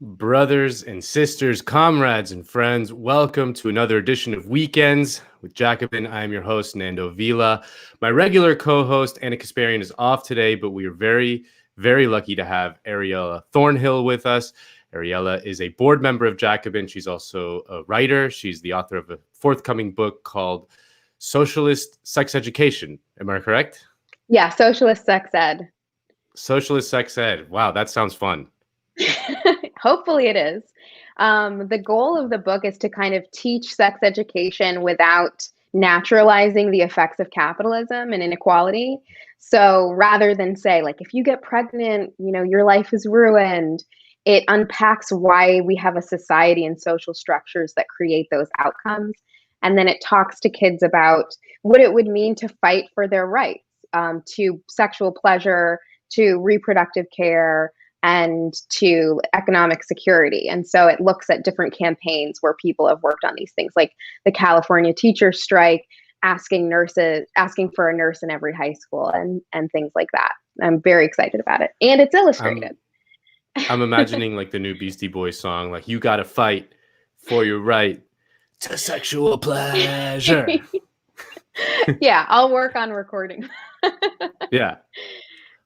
Brothers and sisters, comrades and friends, welcome to another edition of Weekends with Jacobin. I am your host, Nando Vila. My regular co-host, Anna Kasparian, is off today, but we are very, very lucky to have Ariella Thornhill with us. Ariella is a board member of Jacobin. She's also a writer. She's the author of a forthcoming book called Socialist Sex Education. Am I correct? Yeah, Socialist Sex Ed. Socialist Sex Ed. Wow, that sounds fun. Hopefully it is. The goal of the book is to kind of teach sex education without naturalizing the effects of capitalism and inequality. So rather than say, like, if you get pregnant, your life is ruined, it unpacks why we have a society and social structures that create those outcomes. And then it talks to kids about what it would mean to fight for their rights, to sexual pleasure, to reproductive care, and to economic security. And so it looks at different campaigns where people have worked on these things, like the California teacher strike, asking for a nurse in every high school, and things like that. I'm very excited about it. And it's illustrated. I'm imagining like the new Beastie Boys song, like, you gotta fight for your right to sexual pleasure. Yeah, I'll work on recording. Yeah.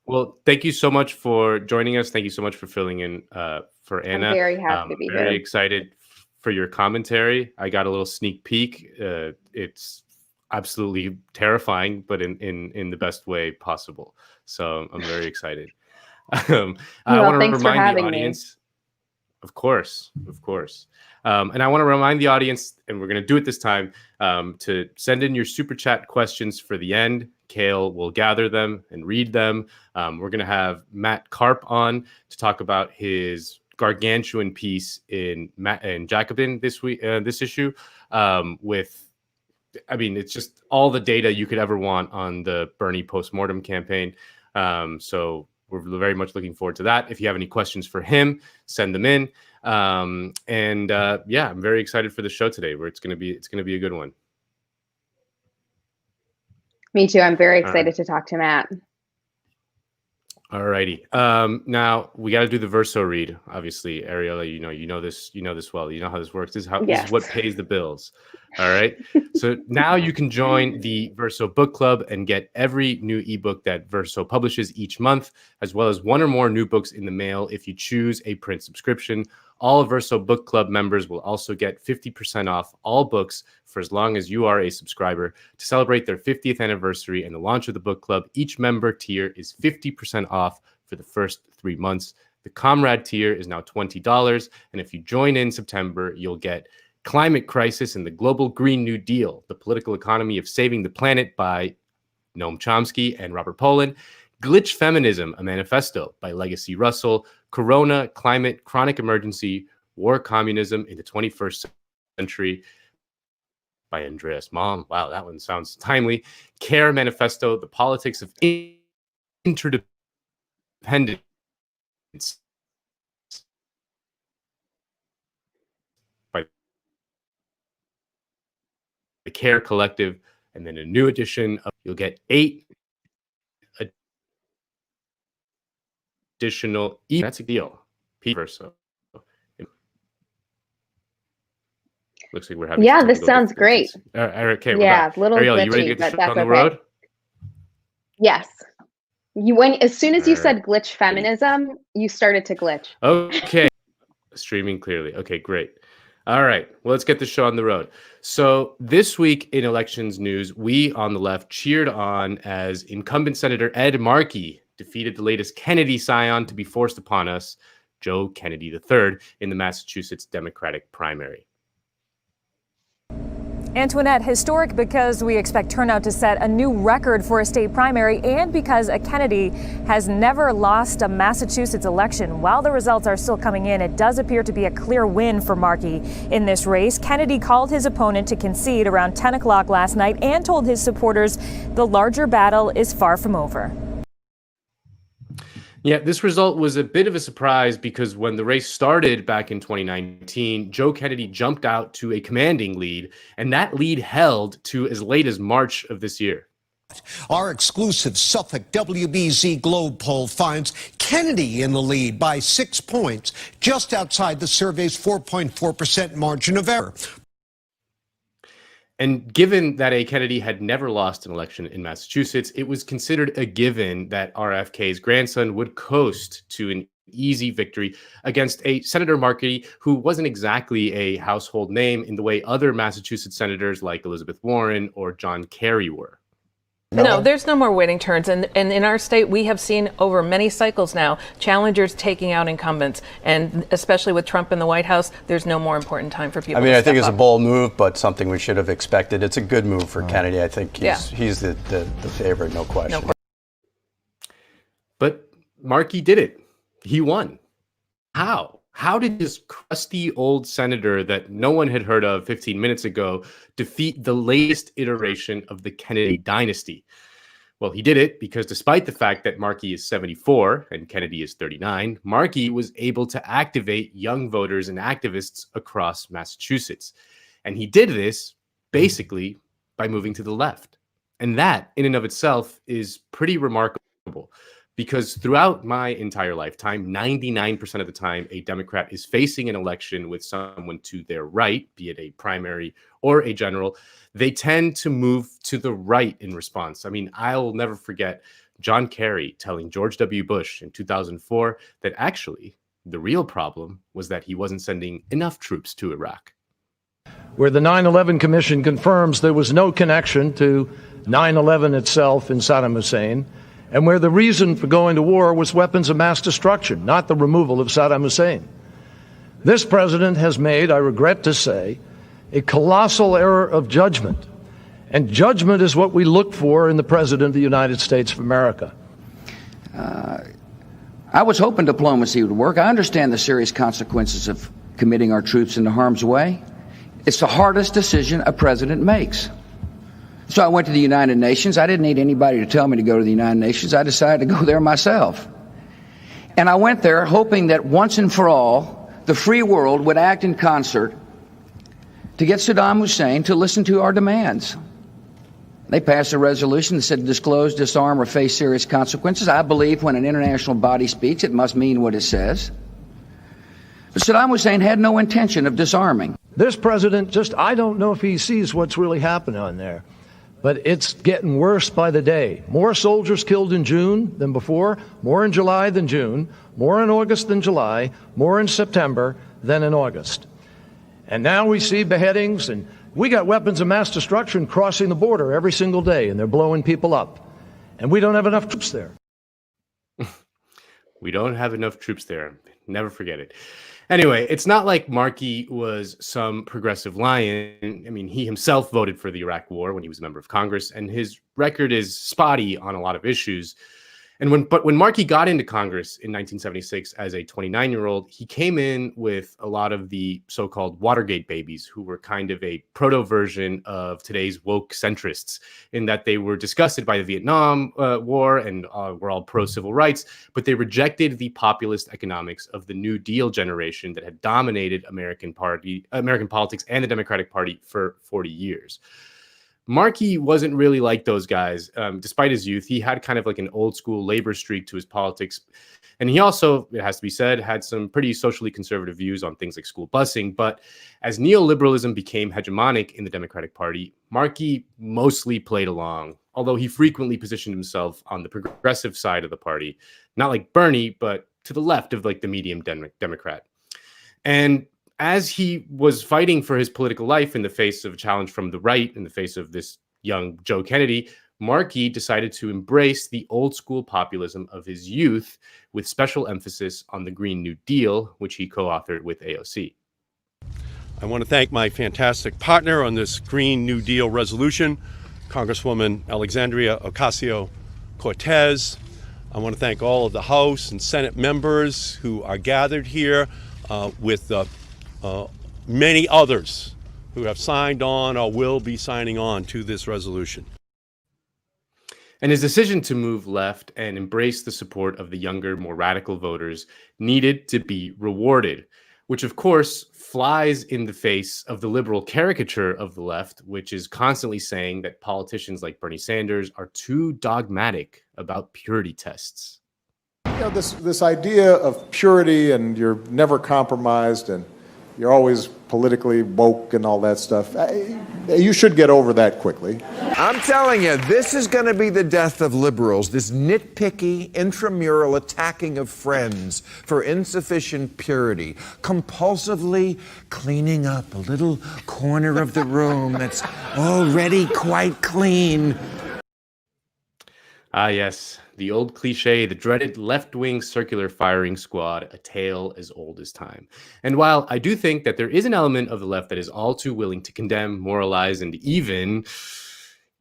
Well, thank you so much for joining us. Thank you so much for filling in for Anna. I'm very happy to be here. Very excited for your commentary. I got a little sneak peek. It's absolutely terrifying, but in the best way possible. So I'm very excited. I want to remind the audience, of course. And I want to remind the audience, and we're going to do it this time, to send in your super chat questions for the end. Kale will gather them and read them. We're going to have Matt Karp on to talk about his gargantuan piece in Jacobin this week, this issue. It's just all the data you could ever want on the Bernie postmortem campaign. So we're very much looking forward to that. If you have any questions for him, send them in. I'm very excited for the show today, where it's going to be a good one. Me too. I'm very excited to talk to Matt. All righty. Now we got to do the Verso read. Obviously, Ariella, you know this well. You know how this works. This is what pays the bills. All right. So now you can join the Verso book club and get every new ebook that Verso publishes each month, as well as one or more new books in the mail if you choose a print subscription. All Verso book club members will also get 50% off all books for as long as you are a subscriber. To celebrate their 50th anniversary and the launch of the book club, each member tier is 50% off for the first 3 months. The Comrade tier is now $20. And if you join in September, you'll get Climate Crisis and the Global Green New Deal, The Political Economy of Saving the Planet by Noam Chomsky and Robert Pollin, Glitch Feminism, a Manifesto by Legacy Russell, Corona, Climate, Chronic Emergency, War, Communism in the 21st Century by Andreas Malm. Wow, that one sounds timely. Care Manifesto, The Politics of Interdependence by the Care Collective, and then a new edition of, you'll get 8 additional. That's a deal. Verso. Looks like we're having. Yeah, this sounds great. Okay, yeah, little Ariel, glitchy, you ready to get but on the road? Yes. As soon as you said glitch feminism, you started to glitch. Okay. Streaming clearly. Okay, great. All right. Well, let's get the show on the road. So this week in elections news, we on the left cheered on as incumbent Senator Ed Markey defeated the latest Kennedy scion to be forced upon us, Joe Kennedy III, in the Massachusetts Democratic primary. Antoinette, historic because we expect turnout to set a new record for a state primary and because a Kennedy has never lost a Massachusetts election. While the results are still coming in, it does appear to be a clear win for Markey in this race. Kennedy called his opponent to concede around 10 o'clock last night and told his supporters the larger battle is far from over. Yeah, this result was a bit of a surprise because when the race started back in 2019, Joe Kennedy jumped out to a commanding lead, and that lead held to as late as March of this year. Our exclusive Suffolk WBZ Globe poll finds Kennedy in the lead by 6 points, just outside the survey's 4.4% margin of error. And given that A. Kennedy had never lost an election in Massachusetts, it was considered a given that RFK's grandson would coast to an easy victory against a Senator Markey who wasn't exactly a household name in the way other Massachusetts senators like Elizabeth Warren or John Kerry were. No, there's no more waiting turns. And in our state, we have seen over many cycles now, challengers taking out incumbents. And especially with Trump in the White House, there's no more important time for people to step I think it's up. a bold move, but something we should have expected. It's a good move for Kennedy. I think he's the favorite, no question. But Markey did it. He won. How? How did this crusty old senator that no one had heard of 15 minutes ago defeat the latest iteration of the Kennedy dynasty? Well, he did it because despite the fact that Markey is 74 and Kennedy is 39, Markey was able to activate young voters and activists across Massachusetts. And he did this basically by moving to the left. And that in and of itself is pretty remarkable. Because throughout my entire lifetime, 99% of the time, a Democrat is facing an election with someone to their right, be it a primary or a general. They tend to move to the right in response. I mean, I'll never forget John Kerry telling George W. Bush in 2004 that actually the real problem was that he wasn't sending enough troops to Iraq. Where the 9/11 Commission confirms there was no connection to 9/11 itself in Saddam Hussein, and where the reason for going to war was weapons of mass destruction, not the removal of Saddam Hussein. This president has made, I regret to say, a colossal error of judgment. And judgment is what we look for in the President of the United States of America. I was hoping diplomacy would work. I understand the serious consequences of committing our troops into harm's way. It's the hardest decision a president makes. So I went to the United Nations. I didn't need anybody to tell me to go to the United Nations. I decided to go there myself. And I went there hoping that once and for all, the free world would act in concert to get Saddam Hussein to listen to our demands. They passed a resolution that said disclose, disarm, or face serious consequences. I believe when an international body speaks, it must mean what it says. But Saddam Hussein had no intention of disarming. This president I don't know if he sees what's really happening on there. But it's getting worse by the day. More soldiers killed in June than before, more in July than June, more in August than July, more in September than in August. And now we see beheadings, and we got weapons of mass destruction crossing the border every single day, and they're blowing people up. And we don't have enough troops there. We don't have enough troops there. Never forget it. Anyway, it's not like Markey was some progressive lion. I mean, he himself voted for the Iraq War when he was a member of Congress, and his record is spotty on a lot of issues. And when Markey got into Congress in 1976 as a 29-year-old, he came in with a lot of the so-called Watergate babies, who were kind of a proto-version of today's woke centrists, in that they were disgusted by the Vietnam War and were all pro-civil rights, but they rejected the populist economics of the New Deal generation that had dominated American politics and the Democratic Party for 40 years. Markey wasn't really like those guys. Despite his youth, he had kind of like an old school labor streak to his politics. And he also, it has to be said, had some pretty socially conservative views on things like school busing. But as neoliberalism became hegemonic in the Democratic Party, Markey mostly played along, although he frequently positioned himself on the progressive side of the party, not like Bernie, but to the left of like the medium Democrat. And as he was fighting for his political life in the face of a challenge from the right, in the face of this young Joe Kennedy, Markey decided to embrace the old school populism of his youth with special emphasis on the Green New Deal, which he co-authored with AOC. I want to thank my fantastic partner on this Green New Deal resolution, Congresswoman Alexandria Ocasio-Cortez. I want to thank all of the House and Senate members who are gathered here with many others who have signed on or will be signing on to this resolution. And his decision to move left and embrace the support of the younger, more radical voters needed to be rewarded, which of course flies in the face of the liberal caricature of the left, which is constantly saying that politicians like Bernie Sanders are too dogmatic about purity tests. know, this idea of purity and you're never compromised and you're always politically woke and all that stuff, you should get over that quickly. I'm telling you, this is going to be the death of liberals, this nitpicky, intramural attacking of friends for insufficient purity, compulsively cleaning up a little corner of the room that's already quite clean. Ah, yes, the old cliche, the dreaded left-wing circular firing squad, a tale as old as time. And while I do think that there is an element of the left that is all too willing to condemn, moralize, and even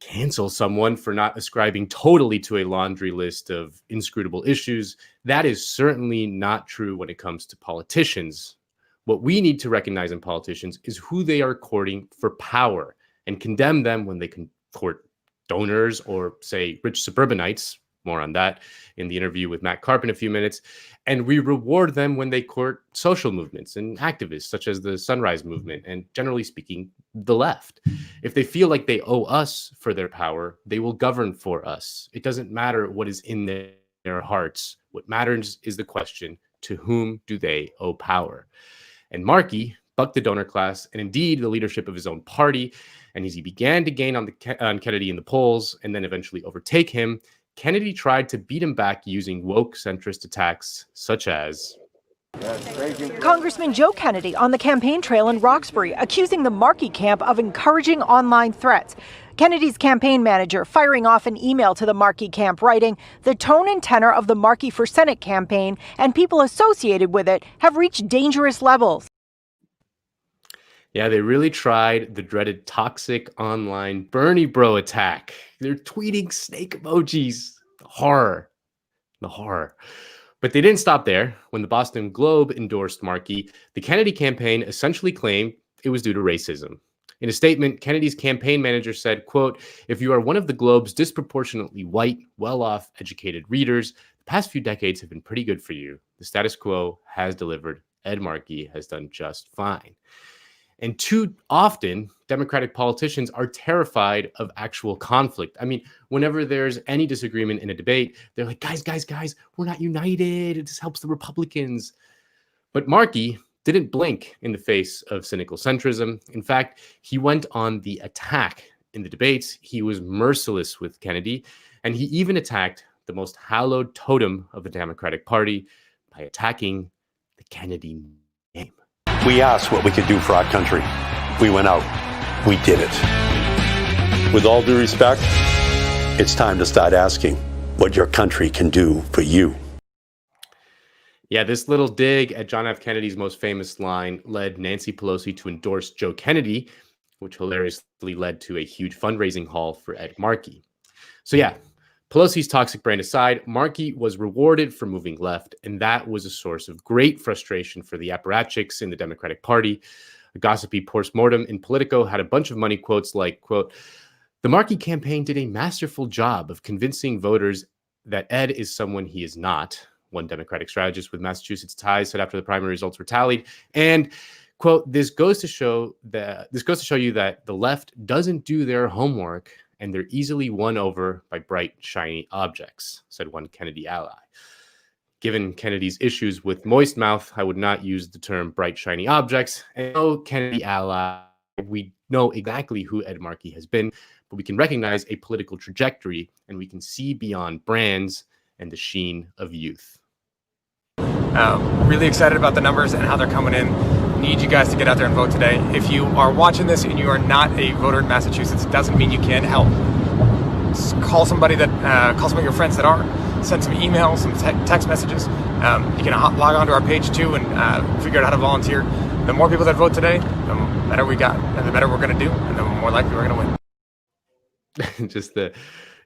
cancel someone for not ascribing totally to a laundry list of inscrutable issues, that is certainly not true when it comes to politicians. What we need to recognize in politicians is who they are courting for power and condemn them when they court donors or, say, rich suburbanites. More on that in the interview with Matt Karp in a few minutes. And we reward them when they court social movements and activists such as the Sunrise Movement and, generally speaking, the left. If they feel like they owe us for their power, they will govern for us. It doesn't matter what is in their hearts. What matters is the question, to whom do they owe power? And Markey bucked the donor class and indeed the leadership of his own party. And as he began to gain on Kennedy in the polls and then eventually overtake him, Kennedy tried to beat him back using woke centrist attacks such as Congressman Joe Kennedy on the campaign trail in Roxbury, accusing the Markey camp of encouraging online threats. Kennedy's campaign manager firing off an email to the Markey camp, writing, "The tone and tenor of the Markey for Senate campaign and people associated with it have reached dangerous levels." Yeah, they really tried the dreaded toxic online Bernie bro attack. They're tweeting snake emojis. The horror. But they didn't stop there. When the Boston Globe endorsed Markey, the Kennedy campaign essentially claimed it was due to racism. In a statement, Kennedy's campaign manager said, quote, "If you are one of the Globe's disproportionately white, well-off, educated readers, the past few decades have been pretty good for you. The status quo has delivered. Ed Markey has done just fine." And too often, Democratic politicians are terrified of actual conflict. I mean, whenever there's any disagreement in a debate, they're like, guys, we're not united. It just helps the Republicans. But Markey didn't blink in the face of cynical centrism. In fact, he went on the attack in the debates. He was merciless with Kennedy, and he even attacked the most hallowed totem of the Democratic Party by attacking the Kennedy name. We asked what we could do for our country. We went out. We did it. With all due respect, it's time to start asking what your country can do for you. Yeah, this little dig at John F. Kennedy's most famous line led Nancy Pelosi to endorse Joe Kennedy, which hilariously led to a huge fundraising haul for Ed Markey. So yeah, Pelosi's toxic brand aside, Markey was rewarded for moving left, and that was a source of great frustration for the apparatchiks in the Democratic Party. A gossipy postmortem in Politico had a bunch of money quotes like, quote, "The Markey campaign did a masterful job of convincing voters that Ed is someone he is not," one Democratic strategist with Massachusetts ties said after the primary results were tallied. And, quote, this goes to show you that the left doesn't do their homework and they're easily won over by bright, shiny objects," said one Kennedy ally. Given Kennedy's issues with moist mouth, I would not use the term bright, shiny objects. And no Kennedy ally, we know exactly who Ed Markey has been, but we can recognize a political trajectory and we can see beyond brands and the sheen of youth. Really excited about the numbers and how they're coming in. Need you guys to get out there and vote today. If you are watching this and you are not a voter in Massachusetts, it doesn't mean you can't help. Just call some of your friends that are. Send some emails, some text messages. You can log on to our page too and figure out how to volunteer. The more people that vote today, the better we got, and the better we're going to do, and the more likely we're going to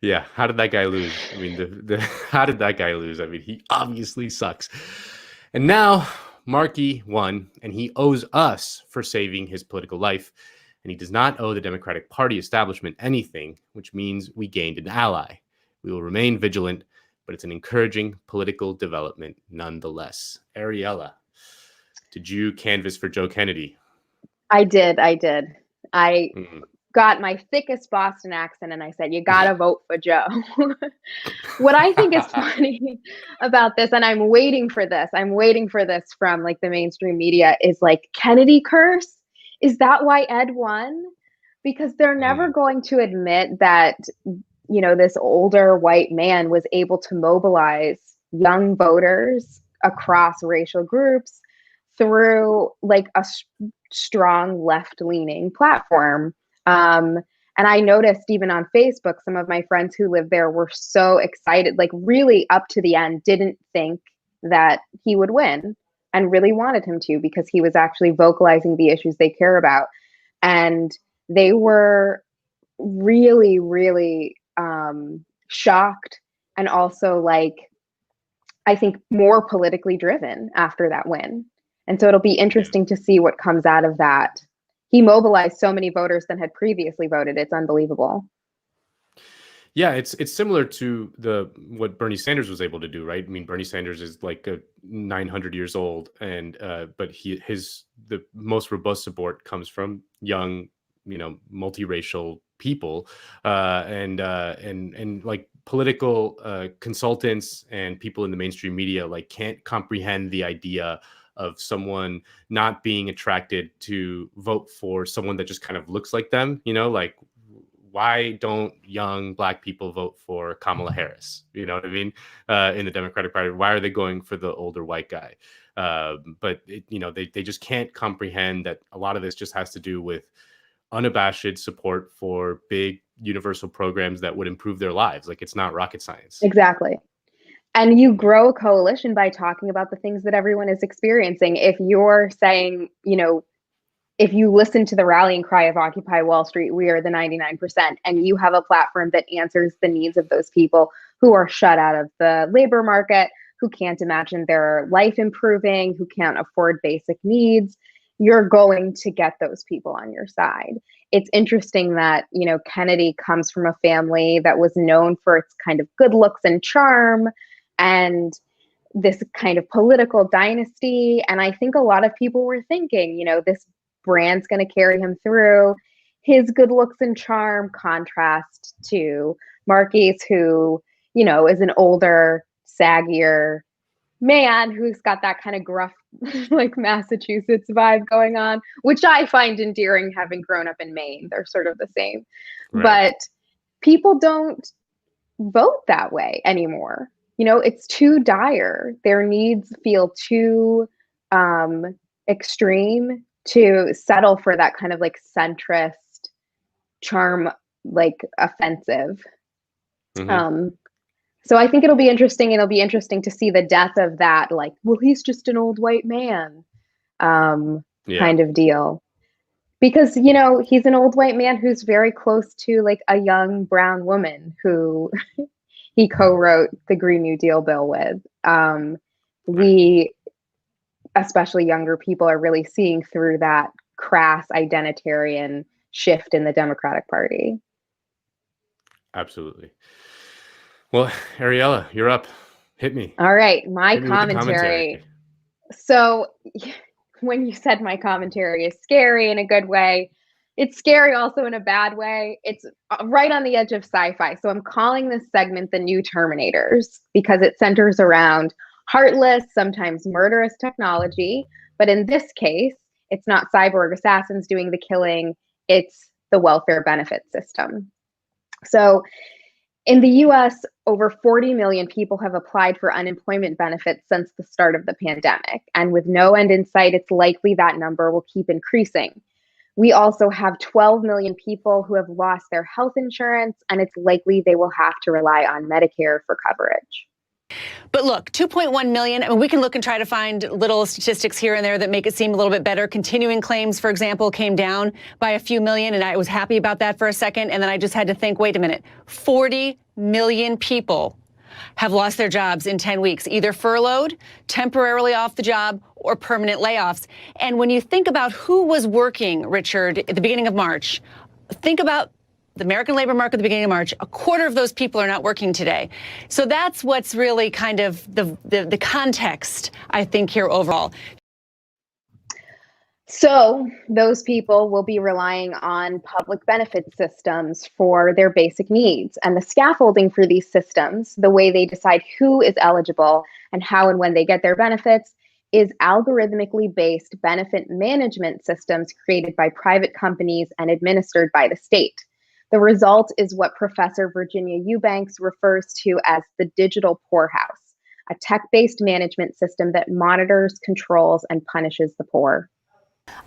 win. How did that guy lose? I mean, how did that guy lose? I mean, he obviously sucks. And now Markey won, and he owes us for saving his political life. And he does not owe the Democratic Party establishment anything, which means we gained an ally. We will remain vigilant, but it's an encouraging political development nonetheless. Ariella, did you canvass for Joe Kennedy? I did. I got my thickest Boston accent and I said, you gotta vote for Joe. What I think is funny about this, and I'm waiting for this from like the mainstream media, is like, Kennedy curse? Is that why Ed won? Because they're never going to admit that, you know, this older white man was able to mobilize young voters across racial groups through like a strong left-leaning platform. And I noticed even on Facebook, some of my friends who live there were so excited, like really up to the end, didn't think that he would win and really wanted him to, because he was actually vocalizing the issues they care about. And they were really, really shocked, and also like, I think more politically driven after that win. And so it'll be interesting to see what comes out of that. He mobilized so many voters than had previously voted. It's unbelievable. Yeah, it's similar to what Bernie Sanders was able to do, right? I mean, Bernie Sanders is like 900 years old, and but the most robust support comes from young, you know, multiracial people, and like political consultants and people in the mainstream media like can't comprehend the idea of someone not being attracted to vote for someone that just kind of looks like them, you know, like, why don't young Black people vote for Kamala Harris? You know what I mean? In the Democratic Party, why are they going for the older white guy? But you know, they just can't comprehend that a lot of this just has to do with unabashed support for big universal programs that would improve their lives. Like, it's not rocket science. Exactly. And you grow a coalition by talking about the things that everyone is experiencing. If you're saying, you know, if you listen to the rallying cry of Occupy Wall Street, we are the 99%, and you have a platform that answers the needs of those people who are shut out of the labor market, who can't imagine their life improving, who can't afford basic needs, you're going to get those people on your side. It's interesting that, you know, Kennedy comes from a family that was known for its kind of good looks and charm, and this kind of political dynasty. And I think a lot of people were thinking, you know, this brand's going to carry him through. His good looks and charm contrast to Markey's, who, you know, is an older, saggier man who's got that kind of gruff, like Massachusetts vibe going on, which I find endearing, having grown up in Maine. They're sort of the same. Right. But people don't vote that way anymore. You know, it's too dire. Their needs feel too extreme to settle for that kind of like centrist charm, like offensive. Mm-hmm. So I think it'll be interesting. It'll be interesting to see the death of that, like, well, he's just an old white man kind of deal. Because, you know, he's an old white man who's very close to like a young brown woman who he co-wrote the Green New Deal bill with. We, especially younger people, are really seeing through that crass identitarian shift in the Democratic Party. Absolutely. Well, Ariella, you're up. Hit me. All right, my commentary. So when you said my commentary is scary in a good way, it's scary also in a bad way. It's right on the edge of sci-fi. So I'm calling this segment the new Terminators, because it centers around heartless, sometimes murderous technology. But in this case, it's not cyborg assassins doing the killing, it's the welfare benefit system. So in the US, over 40 million people have applied for unemployment benefits since the start of the pandemic. And with no end in sight, it's likely that number will keep increasing. We also have 12 million people who have lost their health insurance, and it's likely they will have to rely on Medicare for coverage. But look, 2.1 million, I mean, we can look and try to find little statistics here and there that make it seem a little bit better. Continuing claims, for example, came down by a few million, and I was happy about that for a second. And then I just had to think, wait a minute, 40 million people have lost their jobs in 10 weeks, either furloughed, temporarily off the job, or permanent layoffs. And when you think about who was working, Richard, at the beginning of March, think about the American labor market at the beginning of March. A quarter of those people are not working today. So that's what's really kind of the context, I think, here overall. So those people will be relying on public benefit systems for their basic needs. And the scaffolding for these systems, the way they decide who is eligible and how and when they get their benefits, is algorithmically based benefit management systems created by private companies and administered by the state. The result is what Professor Virginia Eubanks refers to as the digital poorhouse, a tech-based management system that monitors, controls, and punishes the poor.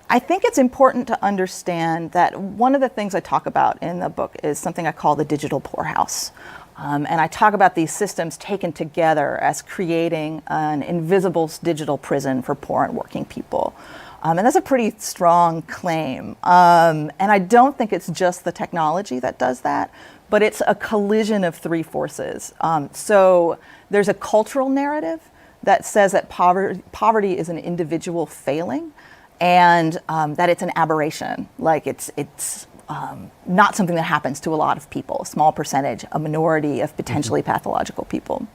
I think it's important to understand that one of the things I talk about in the book is something I call the digital poorhouse. And I talk about these systems taken together as creating an invisible digital prison for poor and working people. And that's a pretty strong claim. And I don't think it's just the technology that does that, but it's a collision of three forces. So there's a cultural narrative that says that poverty is an individual failing, and that it's an aberration, like it's not something that happens to a lot of people, a small percentage, a minority of potentially pathological people.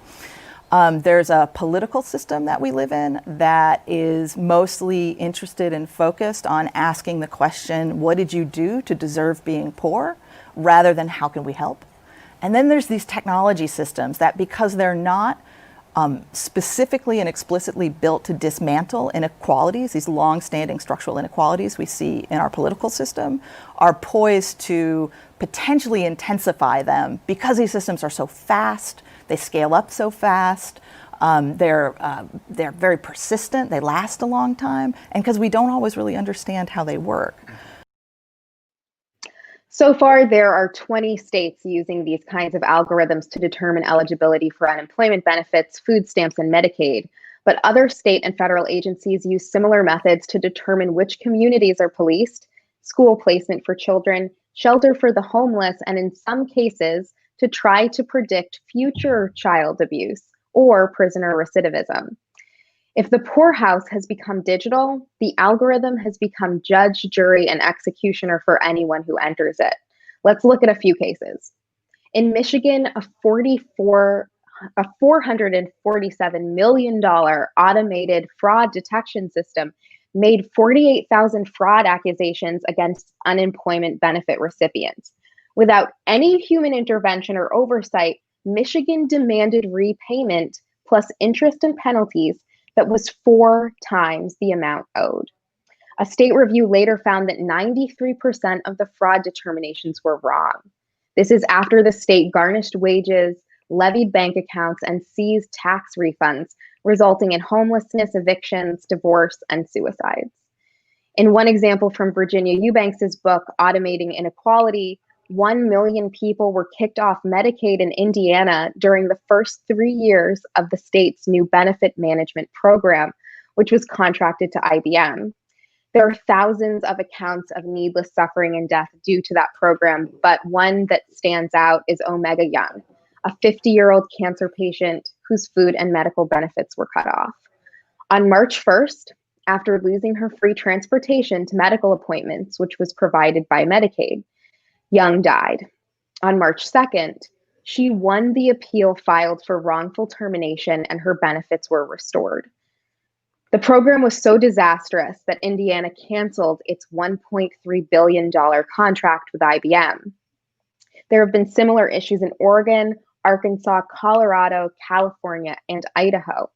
There's a political system that we live in that is mostly interested and focused on asking the question, what did you do to deserve being poor, rather than how can we help? And then there's these technology systems that, because they're not specifically and explicitly built to dismantle inequalities, these long-standing structural inequalities we see in our political system, are poised to potentially intensify them because these systems are so fast, they scale up so fast, they're very persistent, they last a long time, and because we don't always really understand how they work. So far, there are 20 states using these kinds of algorithms to determine eligibility for unemployment benefits, food stamps, and Medicaid. But other state and federal agencies use similar methods to determine which communities are policed, school placement for children, shelter for the homeless, and in some cases, to try to predict future child abuse or prisoner recidivism. If the poorhouse has become digital, the algorithm has become judge, jury, and executioner for anyone who enters it. Let's look at a few cases. In Michigan, a $447 million automated fraud detection system made 48,000 fraud accusations against unemployment benefit recipients. Without any human intervention or oversight, Michigan demanded repayment plus interest and penalties that was 4 times the amount owed. A state review later found that 93% of the fraud determinations were wrong. This is after the state garnished wages, levied bank accounts, and seized tax refunds, resulting in homelessness, evictions, divorce, and suicides. In one example from Virginia Eubanks' book, Automating Inequality, 1 million people were kicked off Medicaid in Indiana during the first 3 years of the state's new benefit management program, which was contracted to IBM. There are thousands of accounts of needless suffering and death due to that program, but one that stands out is Omega Young, a 50-year-old cancer patient whose food and medical benefits were cut off. On March 1st, after losing her free transportation to medical appointments, which was provided by Medicaid, Young died. On March 2nd, she won the appeal filed for wrongful termination and her benefits were restored. The program was so disastrous that Indiana canceled its $1.3 billion contract with IBM. There have been similar issues in Oregon, Arkansas, Colorado, California, and Idaho.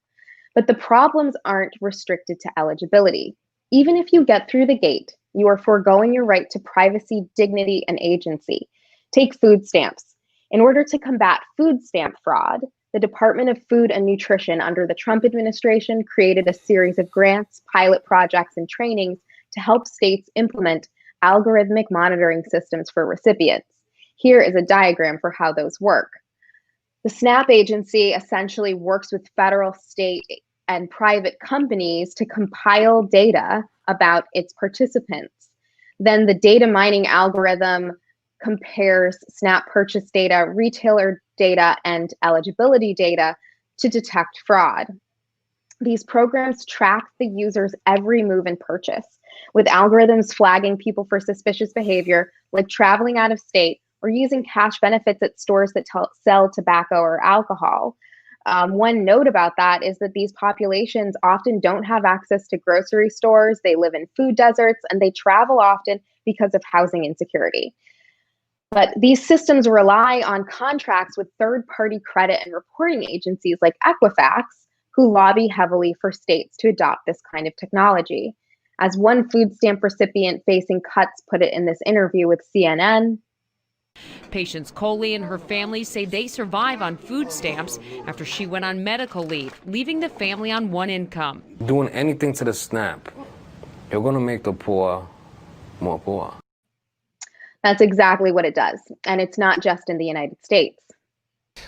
But the problems aren't restricted to eligibility. Even if you get through the gate, you are foregoing your right to privacy, dignity, and agency. Take food stamps. In order to combat food stamp fraud, the Department of Food and Nutrition under the Trump administration created a series of grants, pilot projects, and trainings to help states implement algorithmic monitoring systems for recipients. Here is a diagram for how those work. The SNAP agency essentially works with federal, state, and private companies to compile data about its participants. Then the data mining algorithm compares SNAP purchase data, retailer data, and eligibility data to detect fraud. These programs track the user's every move and purchase, with algorithms flagging people for suspicious behavior, like traveling out of state or using cash benefits at stores that sell tobacco or alcohol. One note about that is that these populations often don't have access to grocery stores, they live in food deserts, and they travel often because of housing insecurity. But these systems rely on contracts with third-party credit and reporting agencies like Equifax, who lobby heavily for states to adopt this kind of technology. As one food stamp recipient facing cuts put it in this interview with CNN, Patience Coley and her family say they survive on food stamps after she went on medical leave, leaving the family on one income. Doing anything to the SNAP, you're going to make the poor more poor. That's exactly what it does. And it's not just in the United States.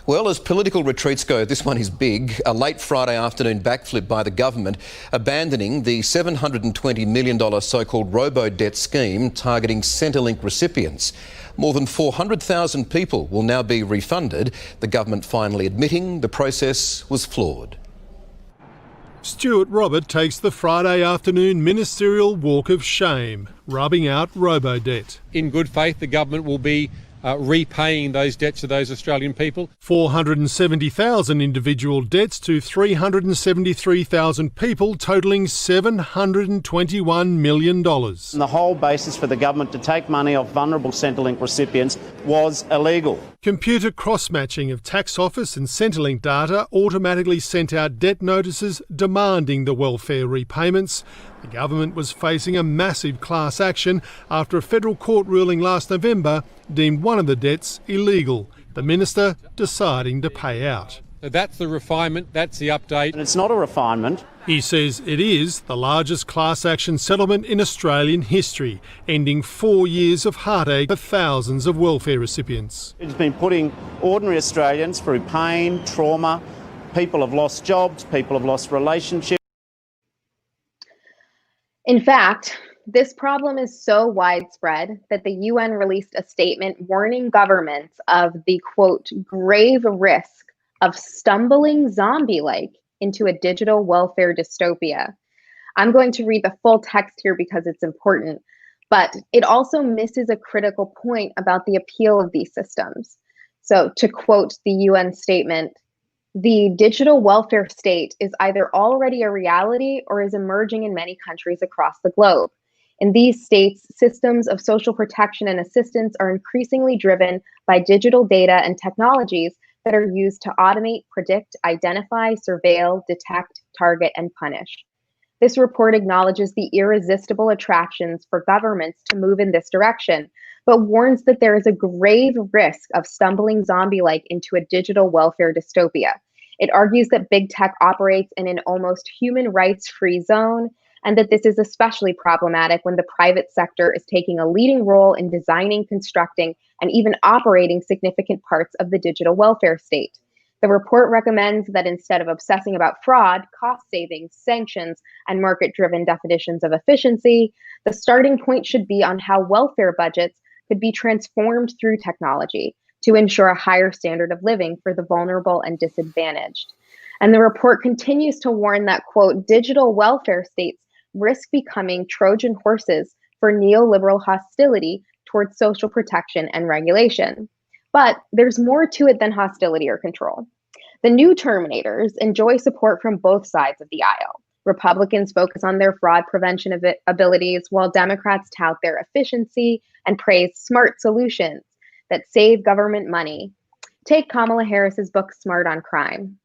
Well, as political retreats go, this one is big. A late Friday afternoon backflip by the government, abandoning the $720 million so-called robo-debt scheme targeting Centrelink recipients. More than 400,000 people will now be refunded, the government finally admitting the process was flawed. Stuart Robert takes the Friday afternoon ministerial walk of shame, rubbing out robo-debt. In good faith, the government will be repaying those debts to those Australian people. 470,000 individual debts to 373,000 people, totalling $721 million. The whole basis for the government to take money off vulnerable Centrelink recipients was illegal. Computer cross-matching of tax office and Centrelink data automatically sent out debt notices demanding the welfare repayments. The government was facing a massive class action after a federal court ruling last November deemed one of the debts illegal, the minister deciding to pay out. That's the refinement, that's the update. And it's not a refinement. He says it is the largest class action settlement in Australian history, ending 4 years of heartache for thousands of welfare recipients. It's been putting ordinary Australians through pain, trauma. People have lost jobs, people have lost relationships. In fact, this problem is so widespread that the UN released a statement warning governments of the, quote, grave risk of stumbling zombie-like into a digital welfare dystopia. I'm going to read the full text here because it's important, but it also misses a critical point about the appeal of these systems. So to quote the UN statement, the digital welfare state is either already a reality or is emerging in many countries across the globe. In these states, systems of social protection and assistance are increasingly driven by digital data and technologies that are used to automate, predict, identify, surveil, detect, target, and punish. This report acknowledges the irresistible attractions for governments to move in this direction, but warns that there is a grave risk of stumbling zombie-like into a digital welfare dystopia. It argues that big tech operates in an almost human rights-free zone, and that this is especially problematic when the private sector is taking a leading role in designing, constructing, and even operating significant parts of the digital welfare state. The report recommends that instead of obsessing about fraud, cost savings, sanctions, and market-driven definitions of efficiency, the starting point should be on how welfare budgets could be transformed through technology to ensure a higher standard of living for the vulnerable and disadvantaged. And the report continues to warn that, quote, digital welfare states risk becoming Trojan horses for neoliberal hostility towards social protection and regulation. But there's more to it than hostility or control. The new Terminators enjoy support from both sides of the aisle. Republicans focus on their fraud prevention abilities, while Democrats tout their efficiency and praise smart solutions that save government money. Take Kamala Harris's book, Smart on Crime.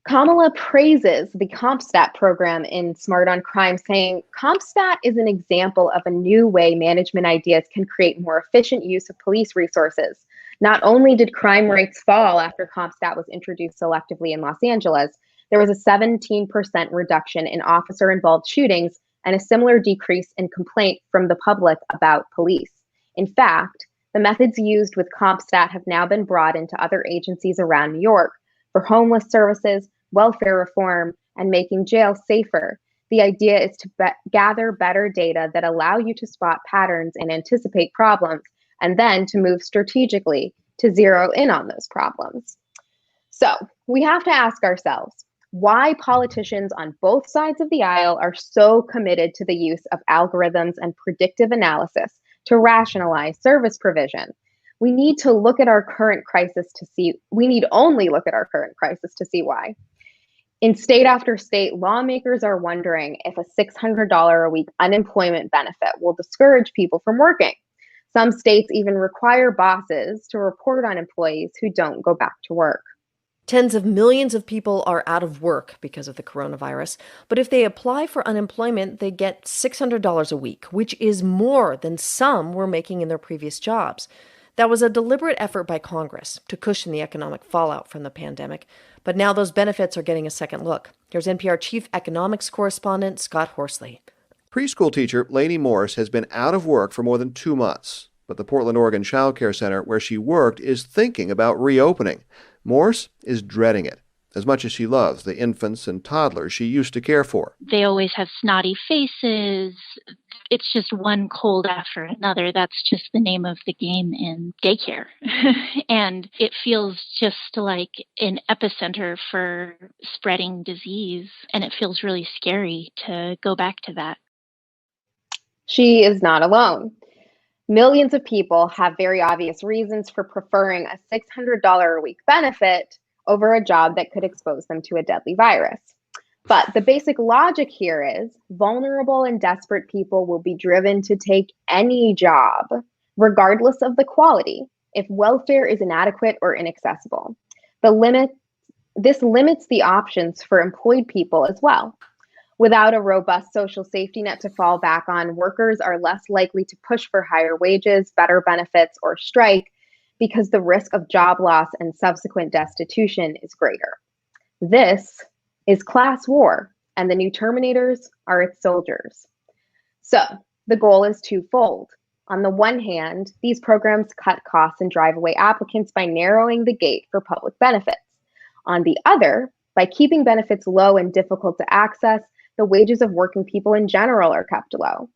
Kamala praises the CompStat program in Smart on Crime, saying, CompStat is an example of a new way management ideas can create more efficient use of police resources. Not only did crime rates fall after CompStat was introduced selectively in Los Angeles, there was a 17% reduction in officer-involved shootings and a similar decrease in complaint from the public about police. In fact, the methods used with CompStat have now been brought into other agencies around New York for homeless services, welfare reform, and making jails safer. The idea is to gather better data that allow you to spot patterns and anticipate problems, and then to move strategically to zero in on those problems. So we have to ask ourselves why politicians on both sides of the aisle are so committed to the use of algorithms and predictive analysis to rationalize service provision. We need to look at our current crisis to see, we need only look at our current crisis to see why. In state after state, lawmakers are wondering if a $600 a week unemployment benefit will discourage people from working. Some states even require bosses to report on employees who don't go back to work. Tens of millions of people are out of work because of the coronavirus, but if they apply for unemployment, they get $600 a week, which is more than some were making in their previous jobs. That was a deliberate effort by Congress to cushion the economic fallout from the pandemic, but now those benefits are getting a second look. Here's NPR Chief Economics Correspondent Scott Horsley. Preschool teacher Lainey Morse has been out of work for more than 2 months, but the Portland, Oregon Child Care Center where she worked is thinking about reopening. Morse is dreading it, as much as she loves the infants and toddlers she used to care for. They always have snotty faces. It's just one cold after another. That's just the name of the game in daycare. And it feels just like an epicenter for spreading disease. And it feels really scary to go back to that. She is not alone. Millions of people have very obvious reasons for preferring a $600 a week benefit over a job that could expose them to a deadly virus. But the basic logic here is vulnerable and desperate people will be driven to take any job, regardless of the quality, if welfare is inadequate or inaccessible. This limits the options for employed people as well. Without a robust social safety net to fall back on, workers are less likely to push for higher wages, better benefits, or strike because the risk of job loss and subsequent destitution is greater. This is class war, and the new Terminators are its soldiers. So the goal is twofold. On the one hand, these programs cut costs and drive away applicants by narrowing the gate for public benefits. On the other, by keeping benefits low and difficult to access, the wages of working people in general are kept low.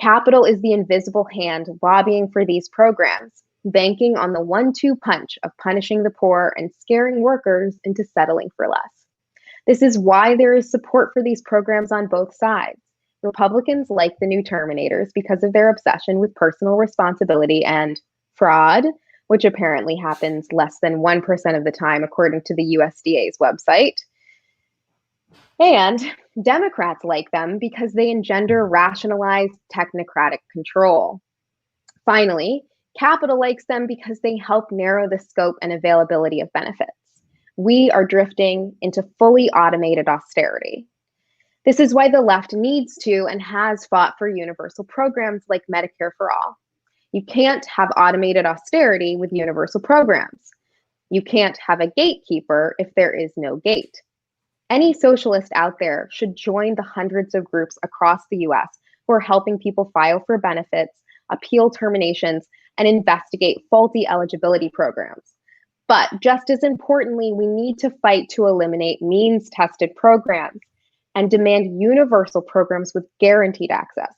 Capital is the invisible hand lobbying for these programs, banking on the 1-2 punch of punishing the poor and scaring workers into settling for less. This is why there is support for these programs on both sides. Republicans like the new Terminators because of their obsession with personal responsibility and fraud, which apparently happens less than 1% of the time, according to the USDA's website. And Democrats like them because they engender rationalized technocratic control. Finally, capital likes them because they help narrow the scope and availability of benefits. We are drifting into fully automated austerity. This is why the left needs to and has fought for universal programs like Medicare for All. You can't have automated austerity with universal programs. You can't have a gatekeeper if there is no gate. Any socialist out there should join the hundreds of groups across the US who are helping people file for benefits, appeal terminations, and investigate faulty eligibility programs. But just as importantly, we need to fight to eliminate means-tested programs and demand universal programs with guaranteed access.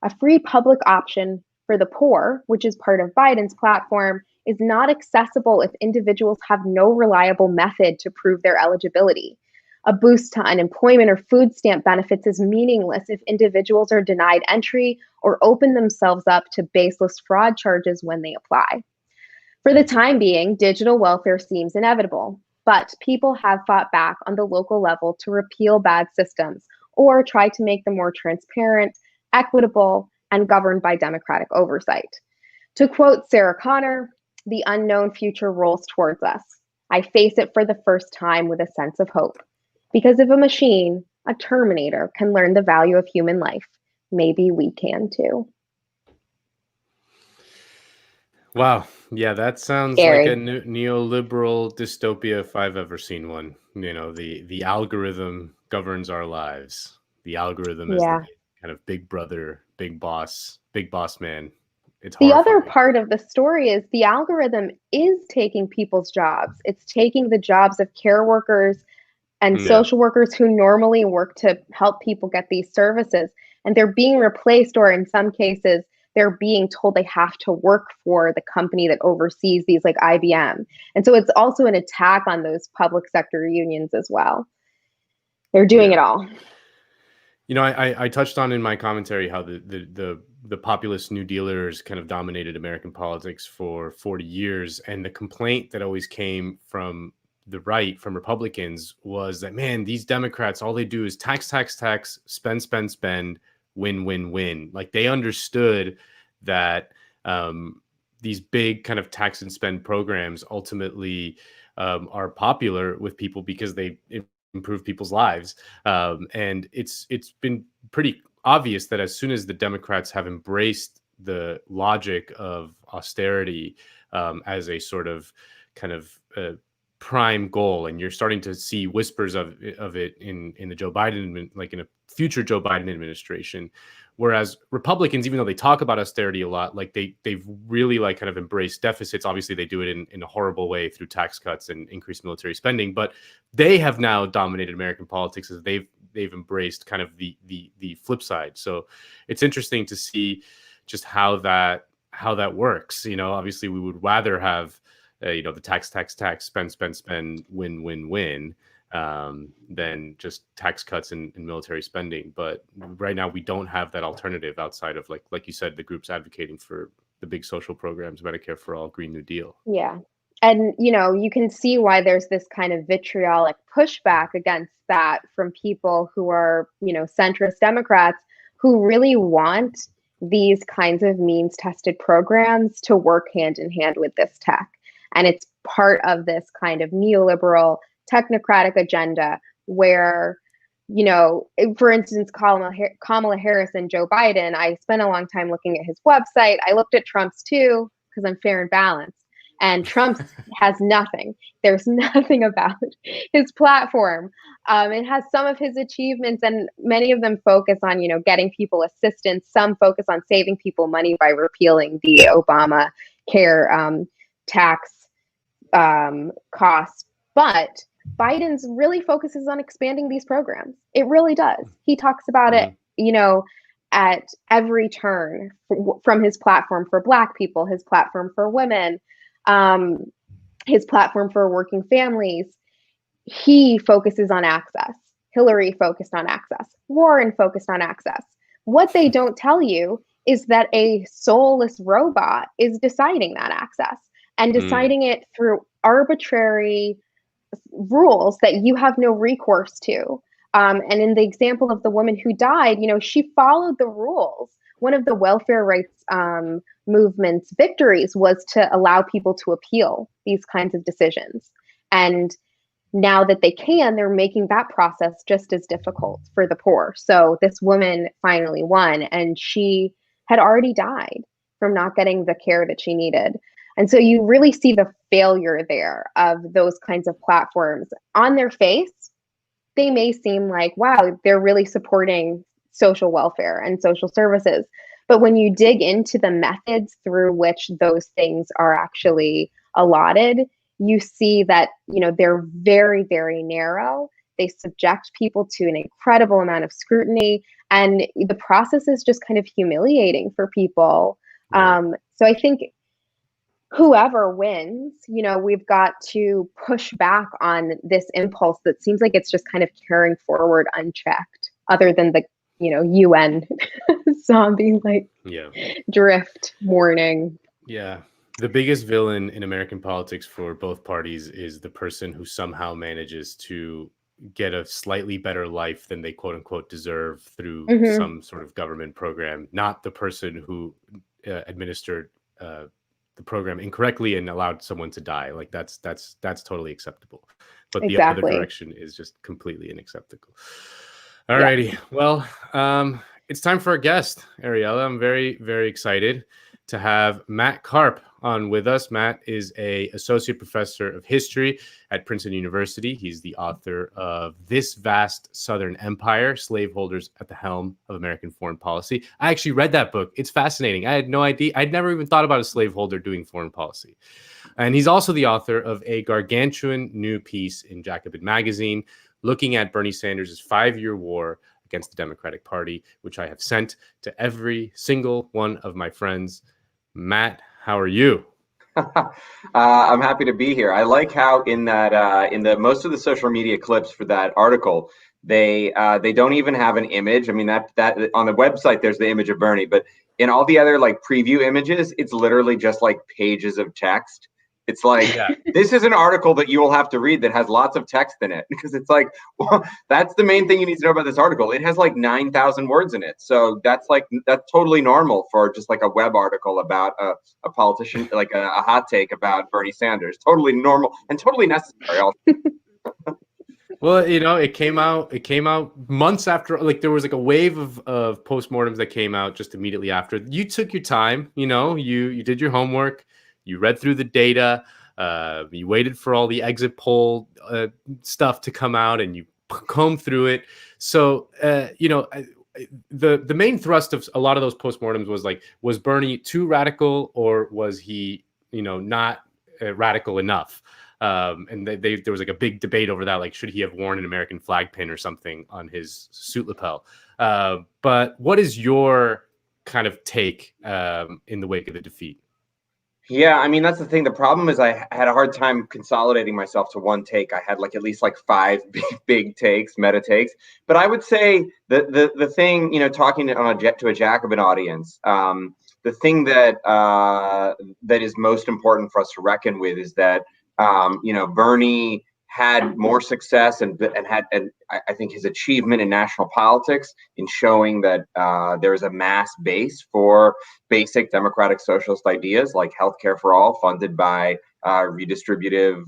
A free public option for the poor, which is part of Biden's platform, is not accessible if individuals have no reliable method to prove their eligibility. A boost to unemployment or food stamp benefits is meaningless if individuals are denied entry or open themselves up to baseless fraud charges when they apply. For the time being, digital welfare seems inevitable, but people have fought back on the local level to repeal bad systems or try to make them more transparent, equitable, and governed by democratic oversight. To quote Sarah Connor, "The unknown future rolls towards us. I face it for the first time with a sense of hope. Because if a machine, a Terminator, can learn the value of human life, maybe we can too." Wow. Yeah, that sounds Scary. like a neoliberal dystopia if I've ever seen one. You know, the algorithm governs our lives. The algorithm is the kind of big brother, big boss man. It's The horrifying. other part of the story is the algorithm is taking people's jobs. It's taking the jobs of care workers and social workers who normally work to help people get these services. And they're being replaced, or in some cases, they're being told they have to work for the company that oversees these, like IBM. And so it's also an attack on those public sector unions as well. They're doing it all. You know, I touched on in my commentary how the the populist New Dealers kind of dominated American politics for 40 years. And the complaint that always came from the right, from Republicans, was that, man, these Democrats, all they do is tax, tax, tax, spend, spend, spend, win, win, win. Like, they understood that these big kind of tax and spend programs ultimately are popular with people because they improve people's lives. And it's been pretty obvious that as soon as the Democrats have embraced the logic of austerity as a sort of kind of prime goal, and you're starting to see whispers of it in the Joe Biden, like in a future Joe Biden administration, whereas Republicans, even though they talk about austerity a lot, like they've really like kind of embraced deficits. Obviously they do it in a horrible way through tax cuts and increased military spending, but they have now dominated American politics as they've embraced kind of the flip side. So it's interesting to see just how that works. You know, obviously we would rather have the tax, spend, win, win, win, than just tax cuts and military spending. But right now we don't have that alternative outside of, like you said, the groups advocating for the big social programs, Medicare for all, Green New Deal. Yeah. And, you can see why there's this kind of vitriolic pushback against that from people who are, centrist Democrats who really want these kinds of means-tested programs to work hand in hand with this tech. And it's part of this kind of neoliberal technocratic agenda where, for instance, Kamala Harris and Joe Biden, I spent a long time looking at his website. I looked at Trump's too, because I'm fair and balanced. And Trump's has nothing. There's nothing about his platform. It has some of his achievements, and many of them focus on, getting people assistance. Some focus on saving people money by repealing the Obamacare tax costs. But Biden's really focuses on expanding these programs. It really does. He talks about it, at every turn, from his platform for Black people, his platform for women, his platform for working families. He focuses on access. Hillary focused on access. Warren focused on access. What they don't tell you is that a soulless robot is deciding that access and deciding it through arbitrary rules that you have no recourse to. And in the example of the woman who died, she followed the rules. One of the welfare rights movement's victories was to allow people to appeal these kinds of decisions. And now that they can, they're making that process just as difficult for the poor. So this woman finally won, and she had already died from not getting the care that she needed. And so you really see the failure there of those kinds of platforms. On their face, they may seem like, wow, they're really supporting social welfare and social services. But when you dig into the methods through which those things are actually allotted, you see that, they're very, very narrow. They subject people to an incredible amount of scrutiny, and the process is just kind of humiliating for people. So I think whoever wins, we've got to push back on this impulse that seems like it's just kind of carrying forward unchecked, other than the, UN zombie drift warning. Yeah. The biggest villain in American politics for both parties is the person who somehow manages to get a slightly better life than they quote unquote deserve through some sort of government program, not the person who administered the program incorrectly and allowed someone to die. Like that's totally acceptable. But the other direction is just completely unacceptable. All righty. Well, it's time for our guest, Ariella. I'm very, very excited to have Matt Karp on with us. Matt is an associate professor of history at Princeton University. He's the author of This Vast Southern Empire, Slaveholders at the Helm of American Foreign Policy. I actually read that book. It's fascinating. I had no idea. I'd never even thought about a slaveholder doing foreign policy. And he's also the author of a gargantuan new piece in Jacobin magazine, looking at Bernie Sanders' 5-year war against the Democratic Party, which I have sent to every single one of my friends. Matt, how are you? I'm happy to be here. I like how in the most of the social media clips for that article, they don't even have an image. I mean, that on the website there's the image of Bernie, but In all the other like preview images, it's literally just like pages of text. It's like, this is an article that you will have to read that has lots of text in it, because it's like, well, that's the main thing you need to know about this article. It has like 9,000 words in it. So that's totally normal for just like a web article about a politician, like a hot take about Bernie Sanders. Totally normal and totally necessary. Well, it came out months after, like there was like a wave of postmortems that came out just immediately after. You took your time, you did your homework, you read through the data, you waited for all the exit poll stuff to come out, and you combed through it. So, the main thrust of a lot of those postmortems was like, was Bernie too radical, or was he, not radical enough? And there was like a big debate over that, like, should he have worn an American flag pin or something on his suit lapel? But what is your kind of take in the wake of the defeat? Yeah, I mean, that's the thing. The problem is I had a hard time consolidating myself to one take. I had like at least like 5 big takes, meta takes. But I would say the thing, talking to a Jacobin audience, the thing that that is most important for us to reckon with is that Bernie had more success and I think his achievement in national politics in showing that there is a mass base for basic democratic socialist ideas like healthcare for all, funded by redistributive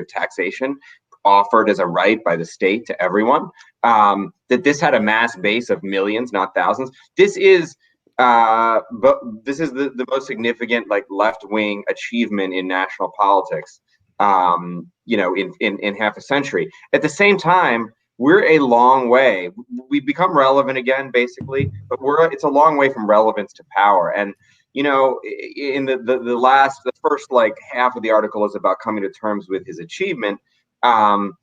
taxation, offered as a right by the state to everyone. That this had a mass base of millions, not thousands. This is the most significant like left-wing achievement in national politics, in half a century. At the same time, we're a long way. We've become relevant again, basically, but it's a long way from relevance to power. And in the first like half of the article is about coming to terms with his achievement, and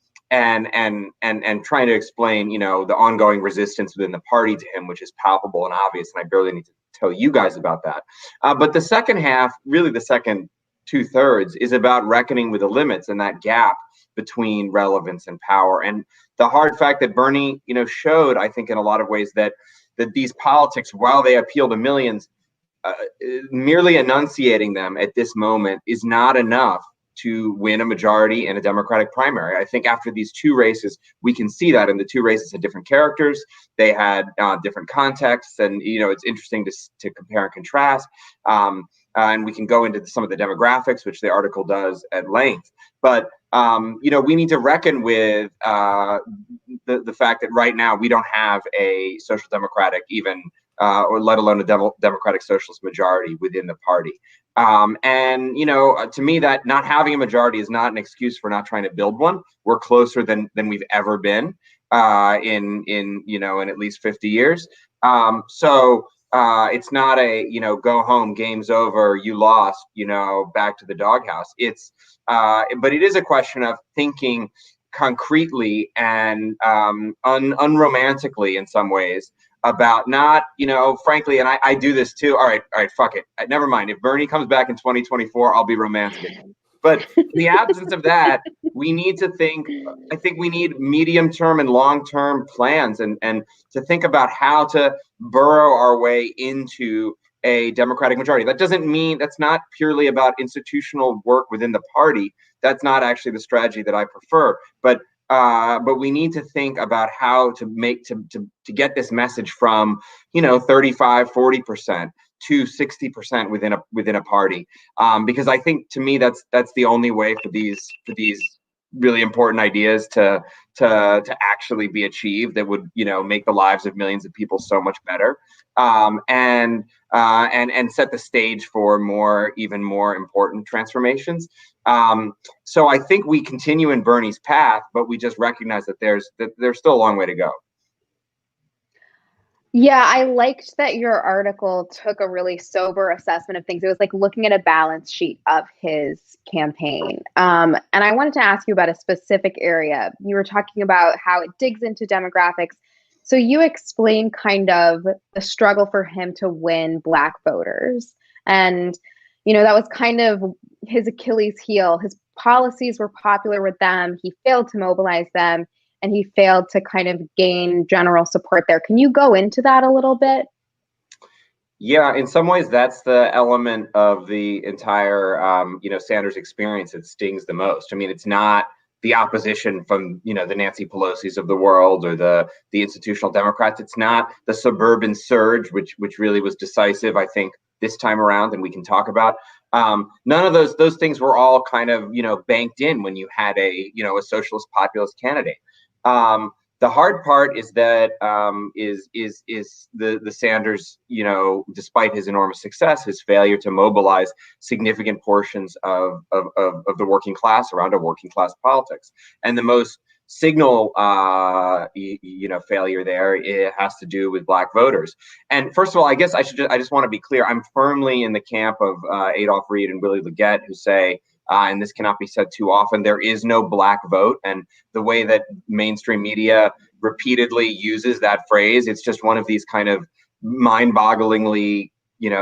trying to explain, the ongoing resistance within the party to him, which is palpable and obvious, and I barely need to tell you guys about that. But the second half, really the second 2/3, is about reckoning with the limits and that gap between relevance and power, and the hard fact that Bernie, showed, I think, in a lot of ways that these politics, while they appeal to millions, merely enunciating them at this moment is not enough to win a majority in a Democratic primary. I think after these 2 races, we can see that, in the 2 races had different characters, they had different contexts, and it's interesting to compare and contrast. And we can go into some of the demographics, which the article does at length. But we need to reckon with the fact that right now we don't have a social democratic or let alone a democratic socialist majority within the party. To me, that not having a majority is not an excuse for not trying to build one. We're closer than we've ever been in at least 50 years. It's not a go home, game's over, you lost, back to the doghouse. But it is a question of thinking concretely and unromantically in some ways about not, frankly, and I do this too. All right, fuck it. Never mind. If Bernie comes back in 2024, I'll be romantic again. But in the absence of that, we need to think, I think we need medium-term and long-term plans and to think about how to burrow our way into a Democratic majority. That doesn't mean, that's not purely about institutional work within the party. That's not actually the strategy that I prefer. But we need to think about how to make to get this message from 35, 40% to 60% within a party, because I think, to me, that's the only way for these really important ideas to actually be achieved that would make the lives of millions of people so much better, and set the stage for even more important transformations. So I think we continue in Bernie's path, but we just recognize that there's still a long way to go. Yeah, I liked that your article took a really sober assessment of things. It was like looking at a balance sheet of his campaign. And I wanted to ask you about a specific area. You were talking about how it digs into demographics. So you explained kind of the struggle for him to win Black voters. And, that was kind of his Achilles heel. His policies were popular with them. He failed to mobilize them. And he failed to kind of gain general support there. Can you go into that a little bit? Yeah, in some ways, that's the element of the entire, Sanders experience that stings the most. I mean, it's not the opposition from, the Nancy Pelosi's of the world or the institutional Democrats. It's not the suburban surge, which really was decisive, I think, this time around, and we can talk about. None of those things were all kind of, banked in when you had a socialist populist candidate. The hard part is that is the Sanders, despite his enormous success, his failure to mobilize significant portions of the working class around a working class politics. And the most signal, failure there, it has to do with black voters. And first of all, I guess I just want to be clear. I'm firmly in the camp of Adolph Reed and Willie Leggett, who say, and this cannot be said too often, there is no black vote. And the way that mainstream media repeatedly uses that phrase, it's just one of these kind of mind-bogglingly,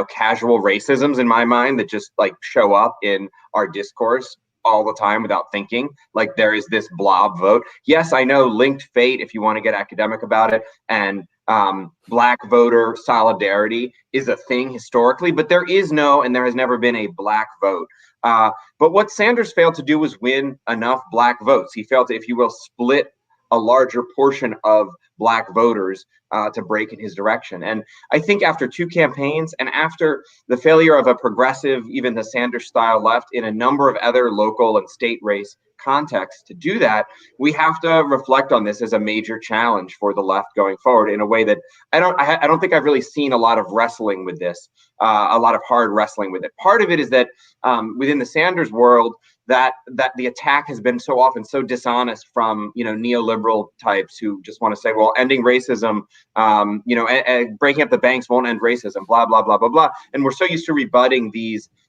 casual racisms in my mind that just like show up in our discourse all the time without thinking. Like there is this blob vote. Yes, I know linked fate, if you want to get academic about it, and black voter solidarity is a thing historically, but there is no, and there has never been a black vote. But what Sanders failed to do was win enough black votes. He failed to, if you will, split a larger portion of black voters to break in his direction. And I think after two campaigns and after the failure of a progressive, even the Sanders style left in a number of other local and state race contexts to do that, we have to reflect on this as a major challenge for the left going forward in a way that I don't think I've really seen a lot of wrestling with this, a lot of hard wrestling with it. Part of it is that within the Sanders world, that the attack has been so often so dishonest from neoliberal types who just want to say, well, ending racism, breaking up the banks won't end racism, blah blah blah blah blah, and we're so used to rebutting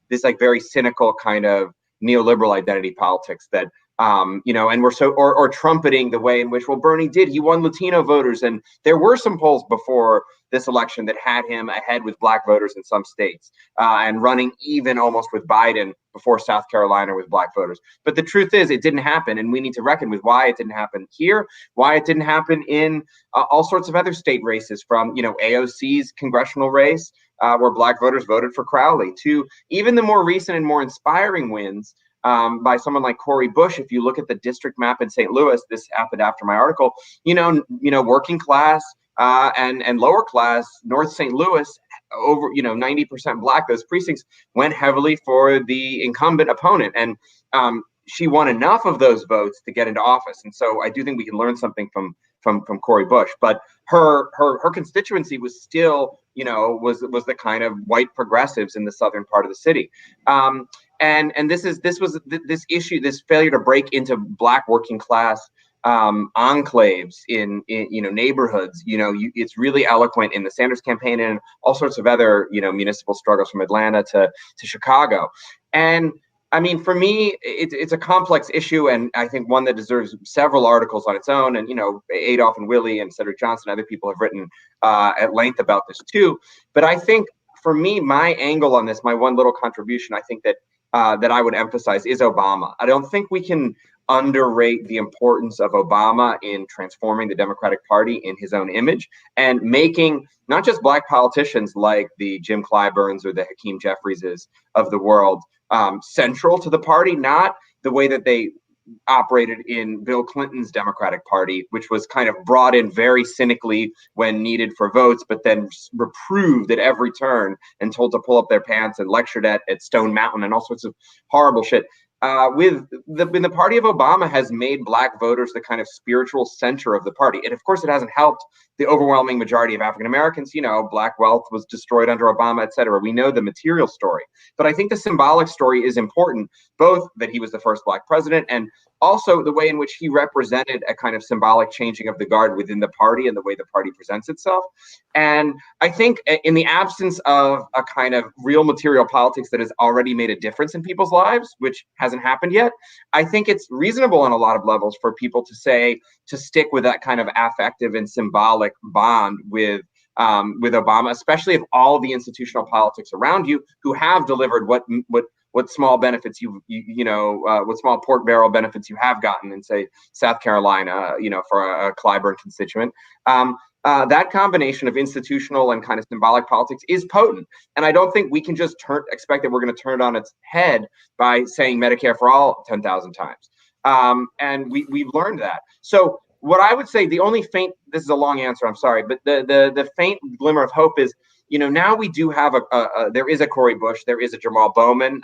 this like very cynical kind of neoliberal identity politics that and we're so or trumpeting the way in which, well, Bernie he won Latino voters, and there were some polls before this election that had him ahead with black voters in some states, and running even almost with Biden before South Carolina with black voters. But the truth is, it didn't happen, and we need to reckon with why it didn't happen here, why it didn't happen in all sorts of other state races, from AOC's congressional race, where black voters voted for Crowley, to even the more recent and more inspiring wins by someone like Cori Bush. If you look at the district map in St. Louis, this happened after my article, working class and lower class North St. Louis, over 90% black, those precincts went heavily for the incumbent opponent, and she won enough of those votes to get into office. And so I do think we can learn something from Cori Bush, but her constituency was still was the kind of white progressives in the southern part of the city. And this issue, this failure to break into black working class enclaves in neighborhoods, it's really eloquent in the Sanders campaign and all sorts of other municipal struggles from Atlanta to Chicago. And I mean, for me, it's a complex issue, and I think one that deserves several articles on its own. And Adolph and Willie and Cedric Johnson, other people have written at length about this too. But I think for me, my angle on this, my one little contribution, I think that I would emphasize is Obama. I don't think we can underrate the importance of Obama in transforming the Democratic Party in his own image and making not just black politicians like the Jim Clyburns or the Hakeem Jefferieses of the world central to the party, not the way that they operated in Bill Clinton's Democratic Party, which was kind of brought in very cynically when needed for votes, but then reproved at every turn and told to pull up their pants and lectured at Stone Mountain and all sorts of horrible shit. When the party of Obama has made black voters the kind of spiritual center of the party. And of course, it hasn't helped the overwhelming majority of African Americans. Black wealth was destroyed under Obama, et cetera. We know the material story. But I think the symbolic story is important, both that he was the first black president and also the way in which he represented a kind of symbolic changing of the guard within the party and the way the party presents itself. And I think in the absence of a kind of real material politics that has already made a difference in people's lives, which hasn't happened yet, I think it's reasonable on a lot of levels for people to stick with that kind of affective and symbolic bond with Obama, especially if all of the institutional politics around you who have delivered what what small benefits what small pork barrel benefits you have gotten in, say, South Carolina, for a Clyburn constituent. That combination of institutional and kind of symbolic politics is potent. And I don't think we can just expect that we're going to turn it on its head by saying Medicare for all 10,000 times. And we've learned that. So what I would say, the only faint, this is a long answer, I'm sorry, but the faint glimmer of hope is, now we do have there is a Cori Bush, there is a Jamal Bowman,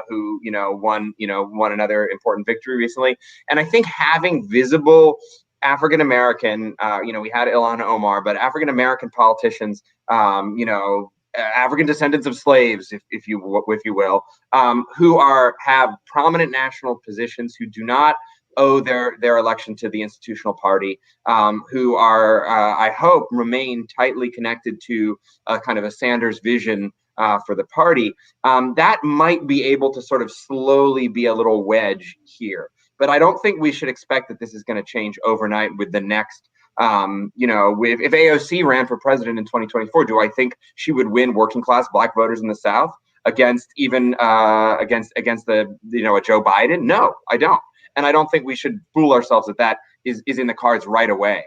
who, won another important victory recently. And I think having visible African-American, we had Ilhan Omar, but African-American politicians, African descendants of slaves, if you will, who have prominent national positions, who do not owe their election to the institutional party, who are, I hope, remain tightly connected to kind of a Sanders vision for the party, that might be able to sort of slowly be a little wedge here. But I don't think we should expect that this is going to change overnight with the next, if AOC ran for president in 2024, do I think she would win working class Black voters in the South against even against the, a Joe Biden? No, I don't. And I don't think we should fool ourselves that is in the cards right away.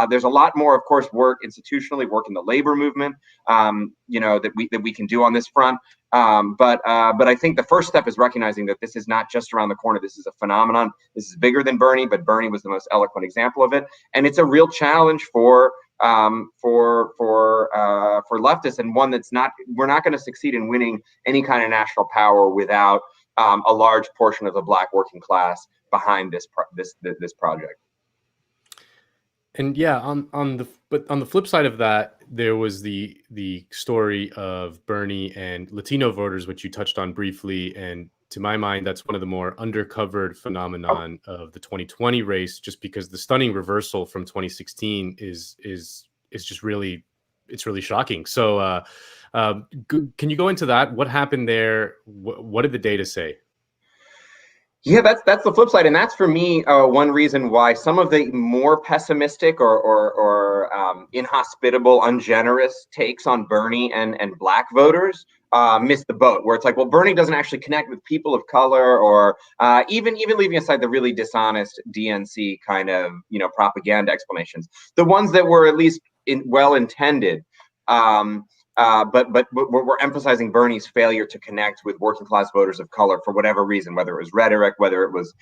There's a lot more, of course, work institutionally, work in the labor movement, that we can do on this front. But I think the first step is recognizing that this is not just around the corner. This is a phenomenon. This is bigger than Bernie, but Bernie was the most eloquent example of it, and it's a real challenge for leftists, and one that's we're not going to succeed in winning any kind of national power without a large portion of the Black working class behind this project. And yeah, on the flip side of that, there was the story of Bernie and Latino voters, which you touched on briefly. And to my mind, that's one of the more undercovered phenomenon of the 2020 race, just because the stunning reversal from 2016 is just really shocking. So can you go into that? What happened there? What did the data say? Yeah, that's the flip side, and that's for me one reason why some of the more pessimistic or inhospitable, ungenerous takes on Bernie and Black voters missed the boat. Where it's like, well, Bernie doesn't actually connect with people of color, or even leaving aside the really dishonest DNC kind of propaganda explanations, the ones that were at least well intended. But we're emphasizing Bernie's failure to connect with working class voters of color for whatever reason, whether it was rhetoric, whether it was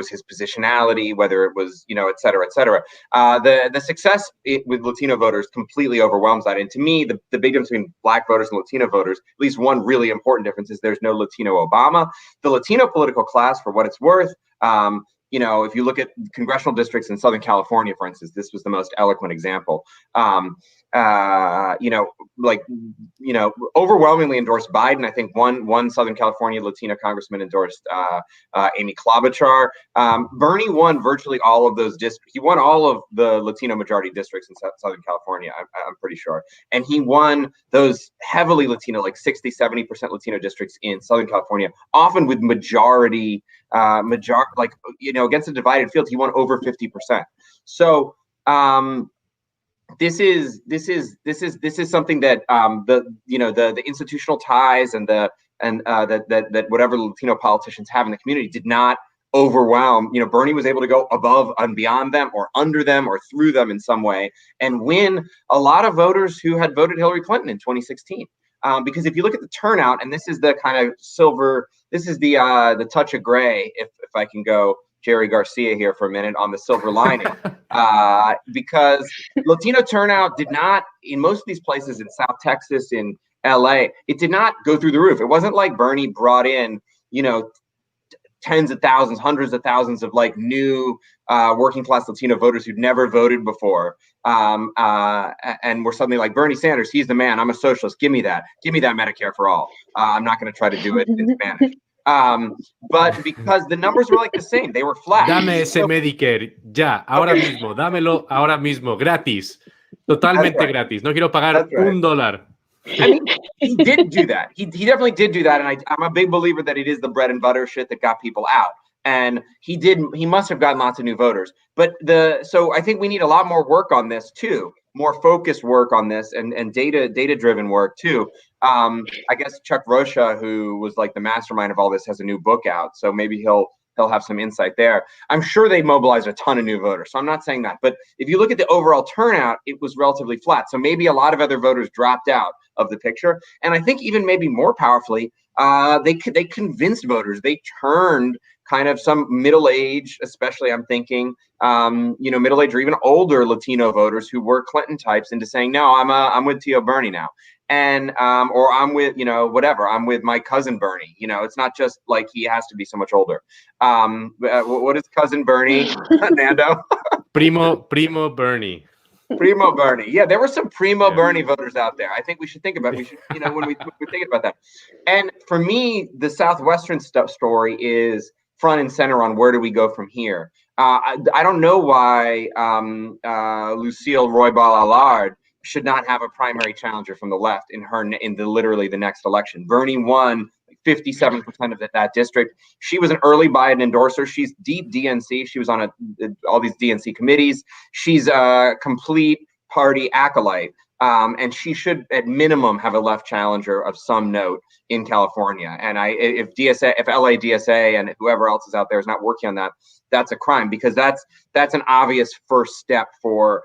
his positionality, whether it was, et cetera, et cetera. The success with Latino voters completely overwhelms that. And to me, the big difference between Black voters and Latino voters, at least one really important difference, is there's no Latino Obama. The Latino political class, for what it's worth, if you look at congressional districts in Southern California, for instance, this was the most eloquent example. Overwhelmingly endorsed Biden. I think one Southern California Latino congressman endorsed Amy Klobuchar. Bernie won virtually all of those districts. He won all of the Latino majority districts in Southern California, I'm pretty sure. And he won those heavily Latino, like 60-70% Latino districts in Southern California, often with majority, against a divided field. He won over 50%. So this is something that the institutional ties and that whatever Latino politicians have in the community did not overwhelm. Bernie was able to go above and beyond them, or under them, or through them in some way, and win a lot of voters who had voted Hillary Clinton in 2016. Because if you look at the turnout, and this is the kind of silver, this is the touch of gray, if I can go Jerry Garcia here for a minute on the silver lining, because Latino turnout did not, in most of these places in South Texas, in LA, it did not go through the roof. It wasn't like Bernie brought in, tens of thousands, hundreds of thousands of new working class Latino voters who'd never voted before, and were suddenly like, Bernie Sanders, he's the man. I'm a socialist. Give me that Medicare for all. I'm not going to try to do it in Spanish. But because the numbers were the same, they were flat. Dame ese Medicare, ya, ahora mismo, dámelo ahora mismo, gratis, totalmente gratis. No quiero pagar $1. I mean, he did do that. He definitely did do that, and I'm a big believer that it is the bread and butter shit that got people out. and he must have gotten lots of new voters. But so I think we need a lot more work on this too, more focused work on this, and data driven work too. I guess Chuck Rocha, who was like the mastermind of all this, has a new book out, so maybe he'll have some insight there. I'm sure they mobilized a ton of new voters, so I'm not saying that. But if you look at the overall turnout, it was relatively flat. So maybe a lot of other voters dropped out of the picture. And I think even maybe more powerfully, they convinced voters. They turned kind of some middle-aged, especially I'm thinking, middle-aged or even older Latino voters who were Clinton types into saying, no, I'm with Tio Bernie now. And or I'm with, whatever, I'm with my cousin Bernie. It's not just like he has to be so much older. What is cousin Bernie, Nando? Primo Bernie. Primo Bernie. Yeah, there were some Primo Bernie voters out there. I think we should think about when we're thinking about that. And for me, the Southwestern story is front and center on where do we go from here. I don't know why Lucille Roybal Allard should not have a primary challenger from the left in literally the next election. Bernie won 57% of that district. She was an early Biden endorser. She's deep DNC. She was on all these DNC committees. She's a complete party acolyte. And she should, at minimum, have a left challenger of some note in California. And if LA DSA and whoever else is out there is not working on that, that's a crime, because that's an obvious first step for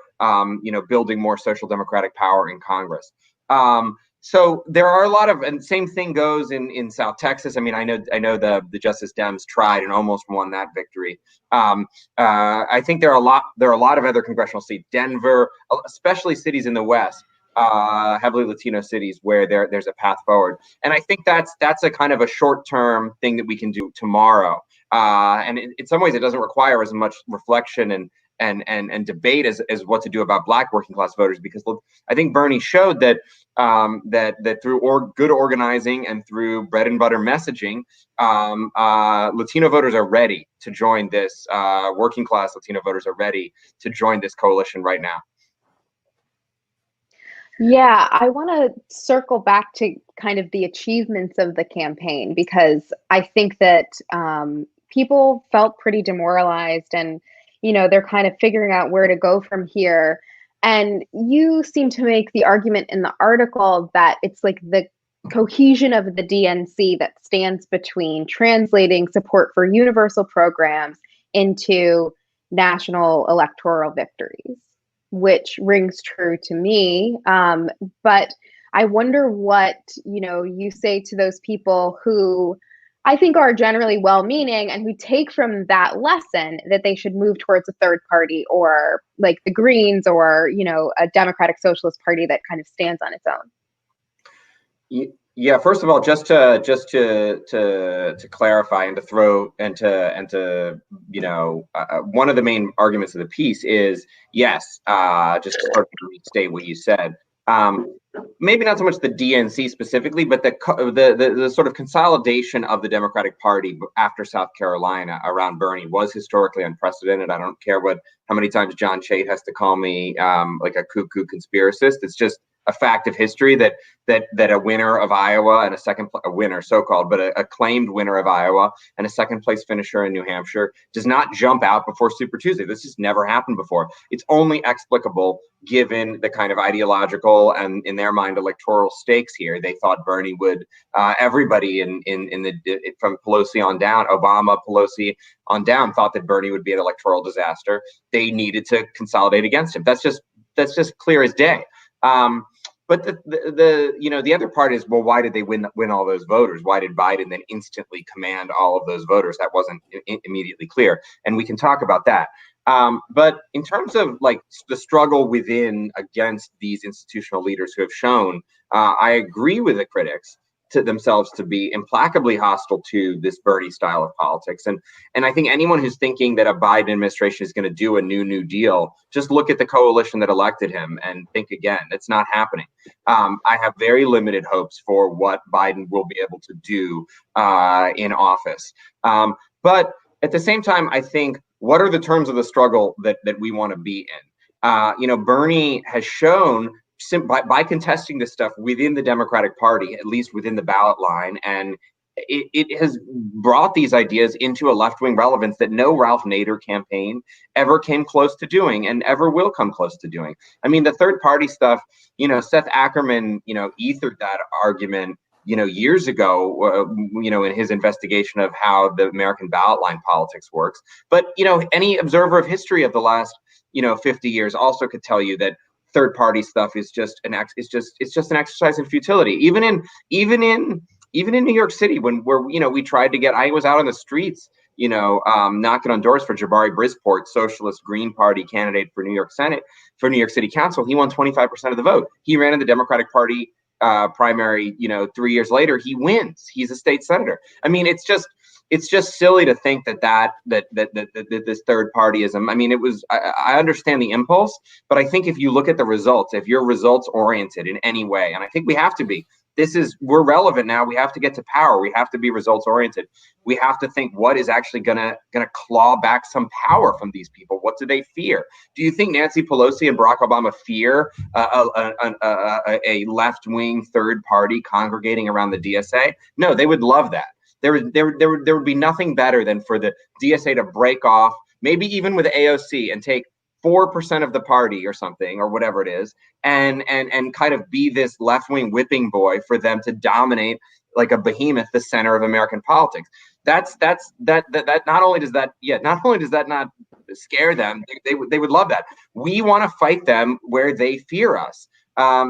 building more social democratic power in Congress. So there are a lot of, and same thing goes in South Texas. I mean, I know the Justice Dems tried and almost won that victory. I think there are a lot of other congressional seats, Denver, especially cities in the West, heavily Latino cities, where there's a path forward. And I think that's a kind of a short-term thing that we can do tomorrow. And in some ways, it doesn't require as much reflection and debate as what to do about Black working class voters, because I think Bernie showed that that through good organizing and through bread and butter messaging, Latino voters are ready to join this. Working class Latino voters are ready to join this coalition right now. Yeah, I want to circle back to kind of the achievements of the campaign, because I think that people felt pretty demoralized, and they're kind of figuring out where to go from here. And you seem to make the argument in the article that it's like the cohesion of the DNC that stands between translating support for universal programs into national electoral victories, which rings true to me. But I wonder what, you say to those people who I think are generally well-meaning and who take from that lesson that they should move towards a third party, or like the Greens, or, a Democratic Socialist Party that kind of stands on its own. Yeah, first of all, just to clarify and to throw and to one of the main arguments of the piece is, yes, just to sort of restate what you said. Maybe not so much the DNC specifically, but the sort of consolidation of the Democratic Party after South Carolina around Bernie was historically unprecedented. I don't care how many times John Chait has to call me like a cuckoo conspiracist. It's just a fact of history that a winner of Iowa and a winner, so-called, but a claimed winner of Iowa and a second place finisher in New Hampshire does not jump out before Super Tuesday. This has never happened before. It's only explicable given the kind of ideological and, in their mind, electoral stakes here. They thought Bernie would, everybody from Pelosi on down, Obama, Pelosi on down, thought that Bernie would be an electoral disaster. They needed to consolidate against him. That's just clear as day. But the other part is, well, why did they win all those voters? Why did Biden then instantly command all of those voters? That wasn't immediately clear, and we can talk about that. But in terms of like the struggle within against these institutional leaders who have shown, I agree with the critics to themselves to be implacably hostile to this Bernie style of politics. And I think anyone who's thinking that a Biden administration is going to do a new deal, just look at the coalition that elected him and think again. It's not happening. I have very limited hopes for what Biden will be able to do in office. But at the same time, I think, what are the terms of the struggle that we want to be in? Bernie has shown by contesting this stuff within the Democratic Party, at least within the ballot line, and it has brought these ideas into a left-wing relevance that no Ralph Nader campaign ever came close to doing and ever will come close to doing. I mean, the third party stuff, Seth Ackerman, ethered that argument, years ago, in his investigation of how the American ballot line politics works. But, any observer of history of the last, 50 years also could tell you that third party stuff is just an exercise in futility. Even in New York City, where we tried to get, I was out on the streets, knocking on doors for Jabari Brisport, socialist Green Party candidate for New York City Council. He won 25% of the vote. He ran in the Democratic Party primary, 3 years later, he wins. He's a state senator. I mean, it's just silly to think that this third partyism. I mean, I understand the impulse, but I think if you look at the results, if you're results oriented in any way, and I think we have to be, we're relevant now. We have to get to power. We have to be results oriented. We have to think, what is actually gonna claw back some power from these people? What do they fear? Do you think Nancy Pelosi and Barack Obama fear a left-wing third party congregating around the DSA? No, they would love that. There would be nothing better than for the DSA to break off, maybe even with AOC, and take 4% of the party or something, or whatever it is, and kind of be this left-wing whipping boy for them to dominate like a behemoth the center of American politics. That not only does that not scare them, they would love that. We want to fight them where they fear us,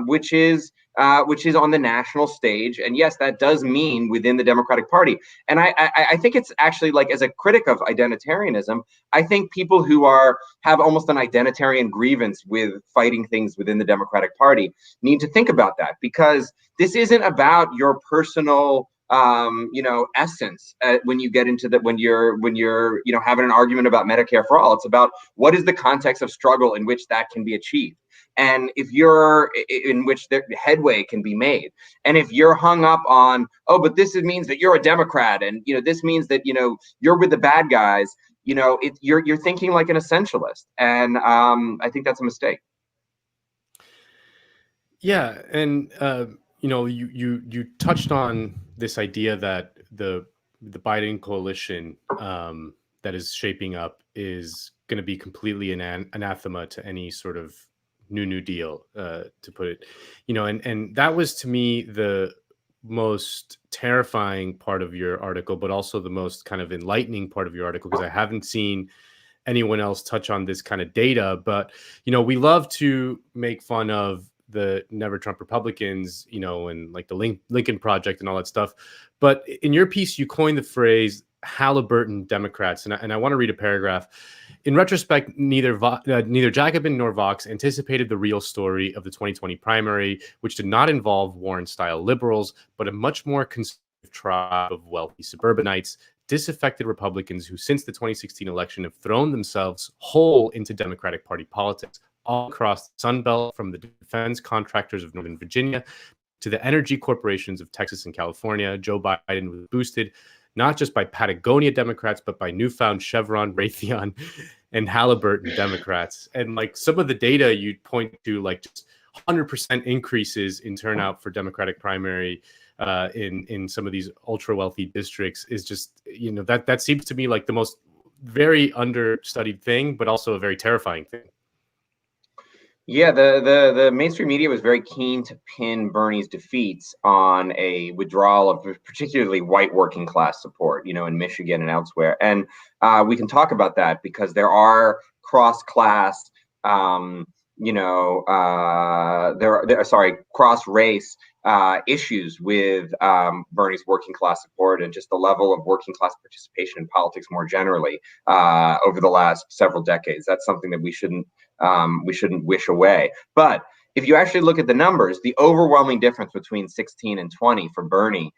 which is on the national stage. And yes, that does mean within the Democratic Party. And I think it's actually, like, as a critic of identitarianism, I think people who have almost an identitarian grievance with fighting things within the Democratic Party need to think about that, because this isn't about your personal essence when you get into when you're having an argument about Medicare for all. It's about what is the context of struggle in which that can be achieved, and if you're in which the headway can be made. And if you're hung up on, but this means that you're a Democrat, and this means that you're with the bad guys, you're thinking like an essentialist, and I think that's a mistake. Yeah, and you touched on this idea that the Biden coalition that is shaping up is going to be completely anathema to any sort of New Deal, to put it, and that was, to me, the most terrifying part of your article, but also the most kind of enlightening part of your article, because I haven't seen anyone else touch on this kind of data. But we love to make fun of the Never Trump Republicans, and like the Lincoln Project and all that stuff. But in your piece, you coined the phrase Halliburton Democrats. And I want to read a paragraph. In retrospect, neither Jacobin nor Vox anticipated the real story of the 2020 primary, which did not involve Warren-style liberals, but a much more conservative tribe of wealthy suburbanites, disaffected Republicans who, since the 2016 election, have thrown themselves whole into Democratic Party politics, all across the Sun Belt, from the defense contractors of Northern Virginia to the energy corporations of Texas and California. Joe Biden was boosted not just by Patagonia Democrats, but by newfound Chevron, Raytheon, and Halliburton Democrats. And like some of the data you'd point to, like just 100% increases in turnout for Democratic primary in some of these ultra wealthy districts, is just, that seems to me like the most very understudied thing, but also a very terrifying thing. Yeah, the mainstream media was very keen to pin Bernie's defeats on a withdrawal of particularly white working class support, in Michigan and elsewhere. And we can talk about that because there are cross-class, cross-race issues with Bernie's working class support and just the level of working class participation in politics more generally over the last several decades. That's something that we shouldn't wish away. But if you actually look at the numbers, the overwhelming difference between 16 and 20 for Bernie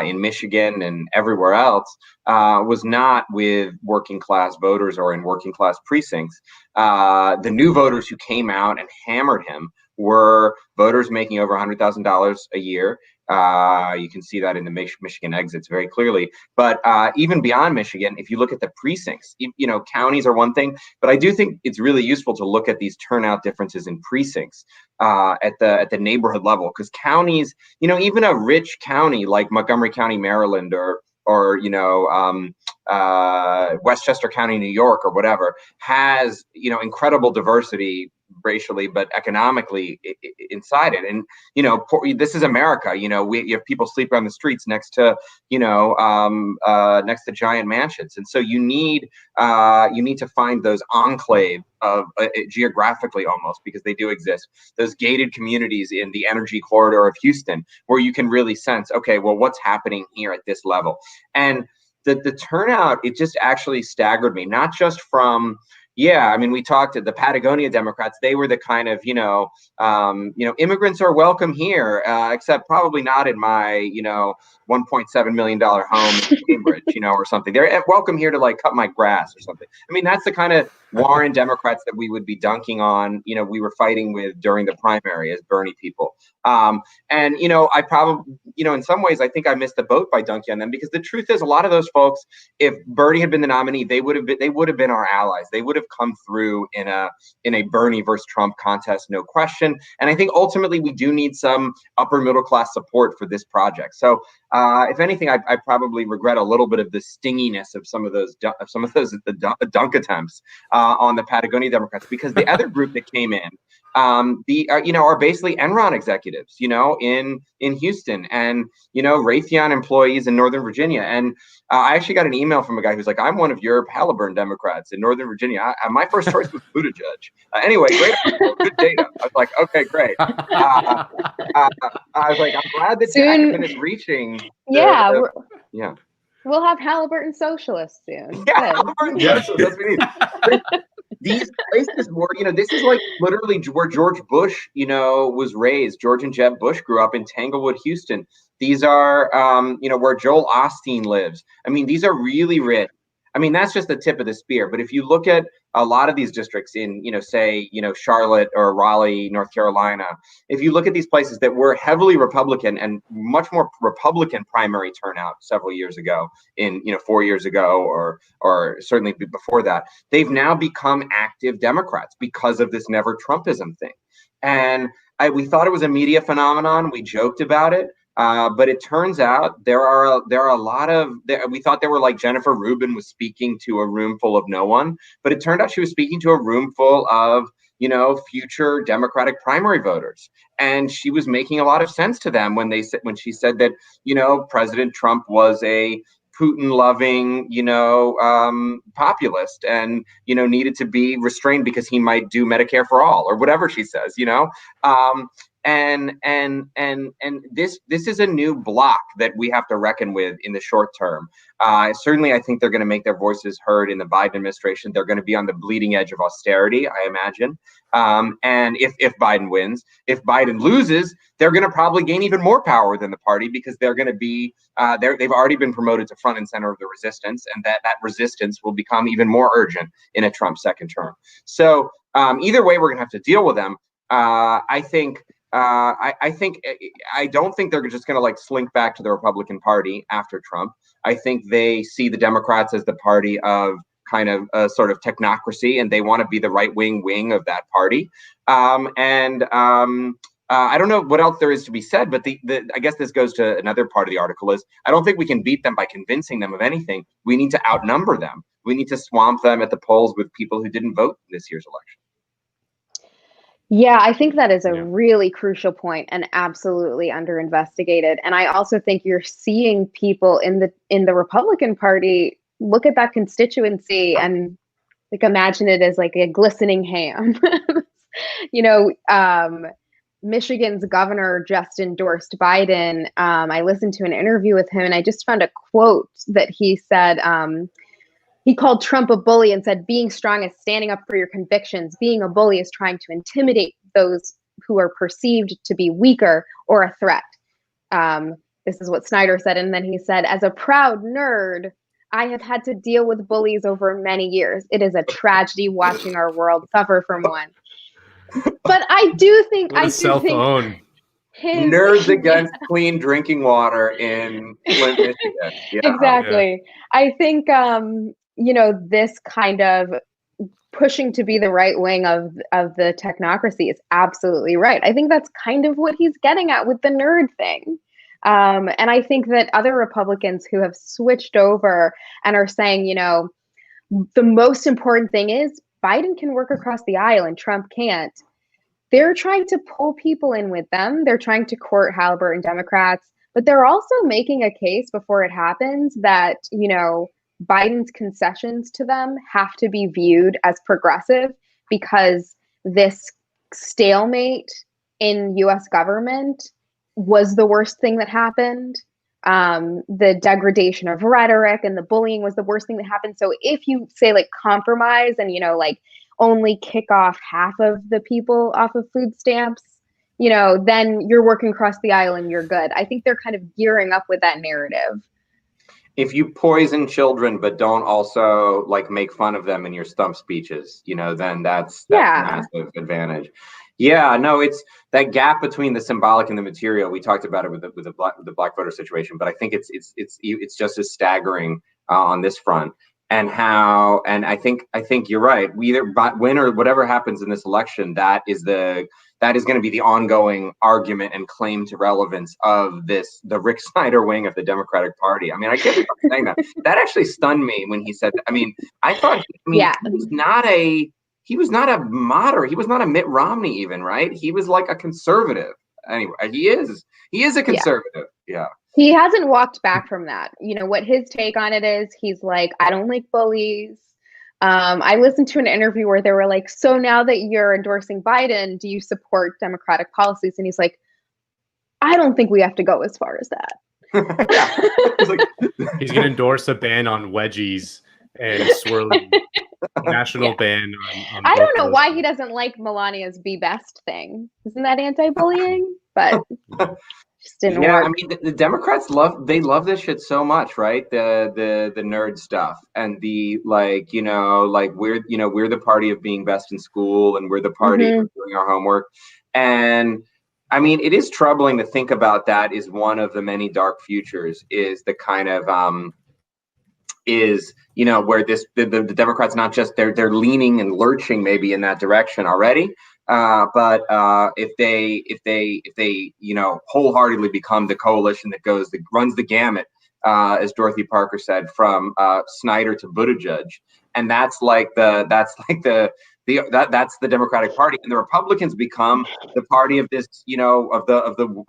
in Michigan and everywhere else was not with working class voters or in working class precincts. The new voters who came out and hammered him were voters making over $100,000 a year. You can see that in the Michigan exits very clearly. But even beyond Michigan, if you look at the precincts, counties are one thing, but I do think it's really useful to look at these turnout differences in precincts at the neighborhood level, because counties, even a rich county like Montgomery County, Maryland, or Westchester County, New York, or whatever, has incredible diversity racially, but economically inside it. And this is America. You have people sleeping on the streets next to giant mansions, and so you need to find those enclaves of geographically, almost, because they do exist, those gated communities in the energy corridor of Houston, where you can really sense, okay, well, what's happening here at this level. And the turnout, it just actually staggered me, not just from, we talked to the Patagonia Democrats. They were the kind of, immigrants are welcome here, except probably not in my, $1.7 million home in Cambridge, or something. They're welcome here to cut my grass or something. That's the kind of Warren Democrats that we would be dunking on, we were fighting with during the primary as Bernie people. I probably, in some ways, I think I missed the boat by dunking on them, because the truth is, a lot of those folks, if Bernie had been the nominee, they would have been our allies. They would have come through in a Bernie versus Trump contest, no question. And I think ultimately we do need some upper middle class support for this project. So if anything, I probably regret a little bit of the stinginess of some of those dunk attempts on the Patagonia Democrats, because the other group that came in are basically Enron executives, in Houston, and Raytheon employees in Northern Virginia. And I actually got an email from a guy who's like, I'm one of your Halliburton Democrats in Northern Virginia. My first choice was Buttigieg. Anyway, great, good data. I was like, okay, great. I was like, I'm glad that Jacobin is reaching. We'll have Halliburton socialists soon. Yeah, Halliburton socialists. That's what we need. These places were, this is like literally where George Bush, was raised. George and Jeb Bush grew up in Tanglewood, Houston. These are, where Joel Osteen lives. These are really rich. That's just the tip of the spear. But if you look at a lot of these districts in, say, Charlotte or Raleigh, North Carolina, if you look at these places that were heavily Republican and much more Republican primary turnout several years ago, 4 years ago, or certainly before that, they've now become active Democrats because of this never Trumpism thing. And we thought it was a media phenomenon. We joked about it. But it turns out there are a lot of, we thought they were like Jennifer Rubin was speaking to a room full of no one, but it turned out she was speaking to a room full of, future Democratic primary voters. And she was making a lot of sense to them when she said that, President Trump was a Putin-loving, populist, and needed to be restrained because he might do Medicare for all, or whatever she says, And this is a new block that we have to reckon with in the short term. Certainly, I think they're going to make their voices heard in the Biden administration. They're going to be on the bleeding edge of austerity, I imagine. And if Biden wins, if Biden loses, they're going to probably gain even more power within the party, because they're going to be they've already been promoted to front and center of the resistance, and that resistance will become even more urgent in a Trump second term. So either way, we're going to have to deal with them. I don't think they're just going to slink back to the Republican Party after Trump. I think they see the Democrats as the party of kind of a sort of technocracy, and they want to be the right wing of that party. I don't know what else there is to be said, but I guess this goes to another part of the article is, I don't think we can beat them by convincing them of anything. We need to outnumber them. We need to swamp them at the polls with people who didn't vote in this year's election. Yeah, I think that is a really crucial point and absolutely underinvestigated. And I also think you're seeing people in the Republican Party look at that constituency and imagine it as a glistening ham. Michigan's governor just endorsed Biden. I listened to an interview with him, and I just found a quote that he said. He called Trump a bully and said, being strong is standing up for your convictions. Being a bully is trying to intimidate those who are perceived to be weaker or a threat. This is what Snyder said. And then he said, as a proud nerd, I have had to deal with bullies over many years. It is a tragedy watching our world suffer from one. But I do think What a cell phone. Nerds against clean drinking water in Flint, Michigan. Yeah. Exactly. Yeah. I think this kind of pushing to be the right wing of the technocracy is absolutely right. I think that's kind of what he's getting at with the nerd thing. And I think that other Republicans who have switched over and are saying, the most important thing is Biden can work across the aisle and Trump can't. They're trying to pull people in with them. They're trying to court Halliburton Democrats, but they're also making a case before it happens that, Biden's concessions to them have to be viewed as progressive because this stalemate in US government was the worst thing that happened. The degradation of rhetoric and the bullying was the worst thing that happened. So if you say compromise and, only kick off half of the people off of food stamps, then you're working across the aisle and you're good. I think they're kind of gearing up with that narrative. If you poison children but don't also make fun of them in your stump speeches, then that's a massive advantage. Yeah, no, it's that gap between the symbolic and the material. We talked about it with the black voter situation, but I think it's just as staggering on this front. And I think you're right. We either win or whatever happens in this election, that is going to be the ongoing argument and claim to relevance of the Rick Snyder wing of the Democratic Party. I mean, I can't believe I'm saying that. That actually stunned me when he said that. I mean, I thought, he was not a moderate. He was not a Mitt Romney even, right? He was like a conservative. Anyway, he is a conservative. Yeah. He hasn't walked back from that. What his take on it is, he's like, I don't like bullies. I listened to an interview where they were like, so now that you're endorsing Biden, do you support Democratic policies? And he's like, I don't think we have to go as far as that. He's going to endorse a ban on wedgies and swirling national ban on I don't know why he doesn't like Melania's Be Best thing. Isn't that anti-bullying? But just didn't work. I mean, the Democrats love this shit so much, right? The nerd stuff and the we're the party of being best in school and we're the party of doing our homework. And I mean, it is troubling to think about that is one of the many dark futures is the kind of where the Democrats not just they're leaning and lurching maybe in that direction already, but if they wholeheartely become the coalition that runs the gamut, as Dorothy Parker said, from Snyder to Buttigieg, and that's the Democratic Party, and the Republicans become the party of this, of the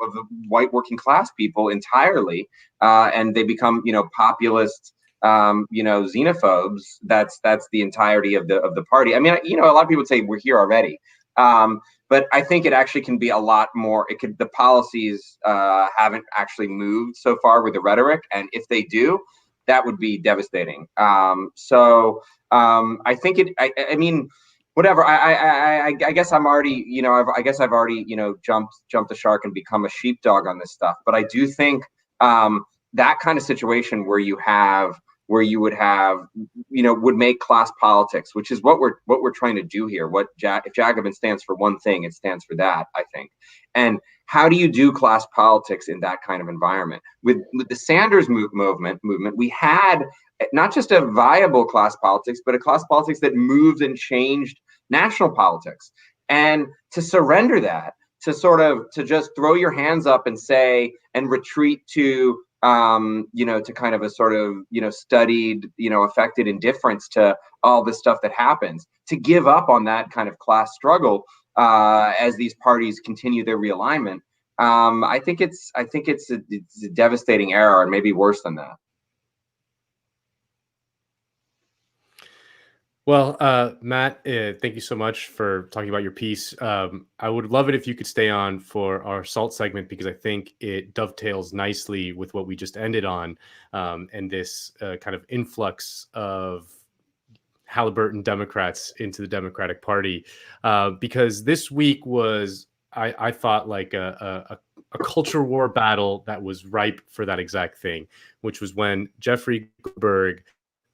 white working class people entirely, and they become populist. Xenophobes. That's the entirety of the party. I mean, a lot of people would say we're here already, but I think it actually can be a lot more. The policies haven't actually moved so far with the rhetoric, and if they do, that would be devastating. So I think I mean, whatever. I guess I'm already, I've already, jumped the shark and become a sheepdog on this stuff. But I do think that kind of situation where you would have, would make class politics, which is what we're trying to do here. If Jacobin stands for one thing, it stands for that, I think. And how do you do class politics in that kind of environment? With the Sanders movement, we had not just a viable class politics, but a class politics that moved and changed national politics. And to surrender that, to just throw your hands up and say, and retreat to, to kind of a sort of, studied, affected indifference to all the stuff that happens, to give up on that kind of class struggle as these parties continue their realignment. I think it's a devastating error, and maybe worse than that. Well, Matt, thank you so much for talking about your piece. I would love it if you could stay on for our SALT segment, because I think it dovetails nicely with what we just ended on, and this kind of influx of Halliburton Democrats into the Democratic Party, because this week was, I thought, like a culture war battle that was ripe for that exact thing, which was when Jeffrey Goldberg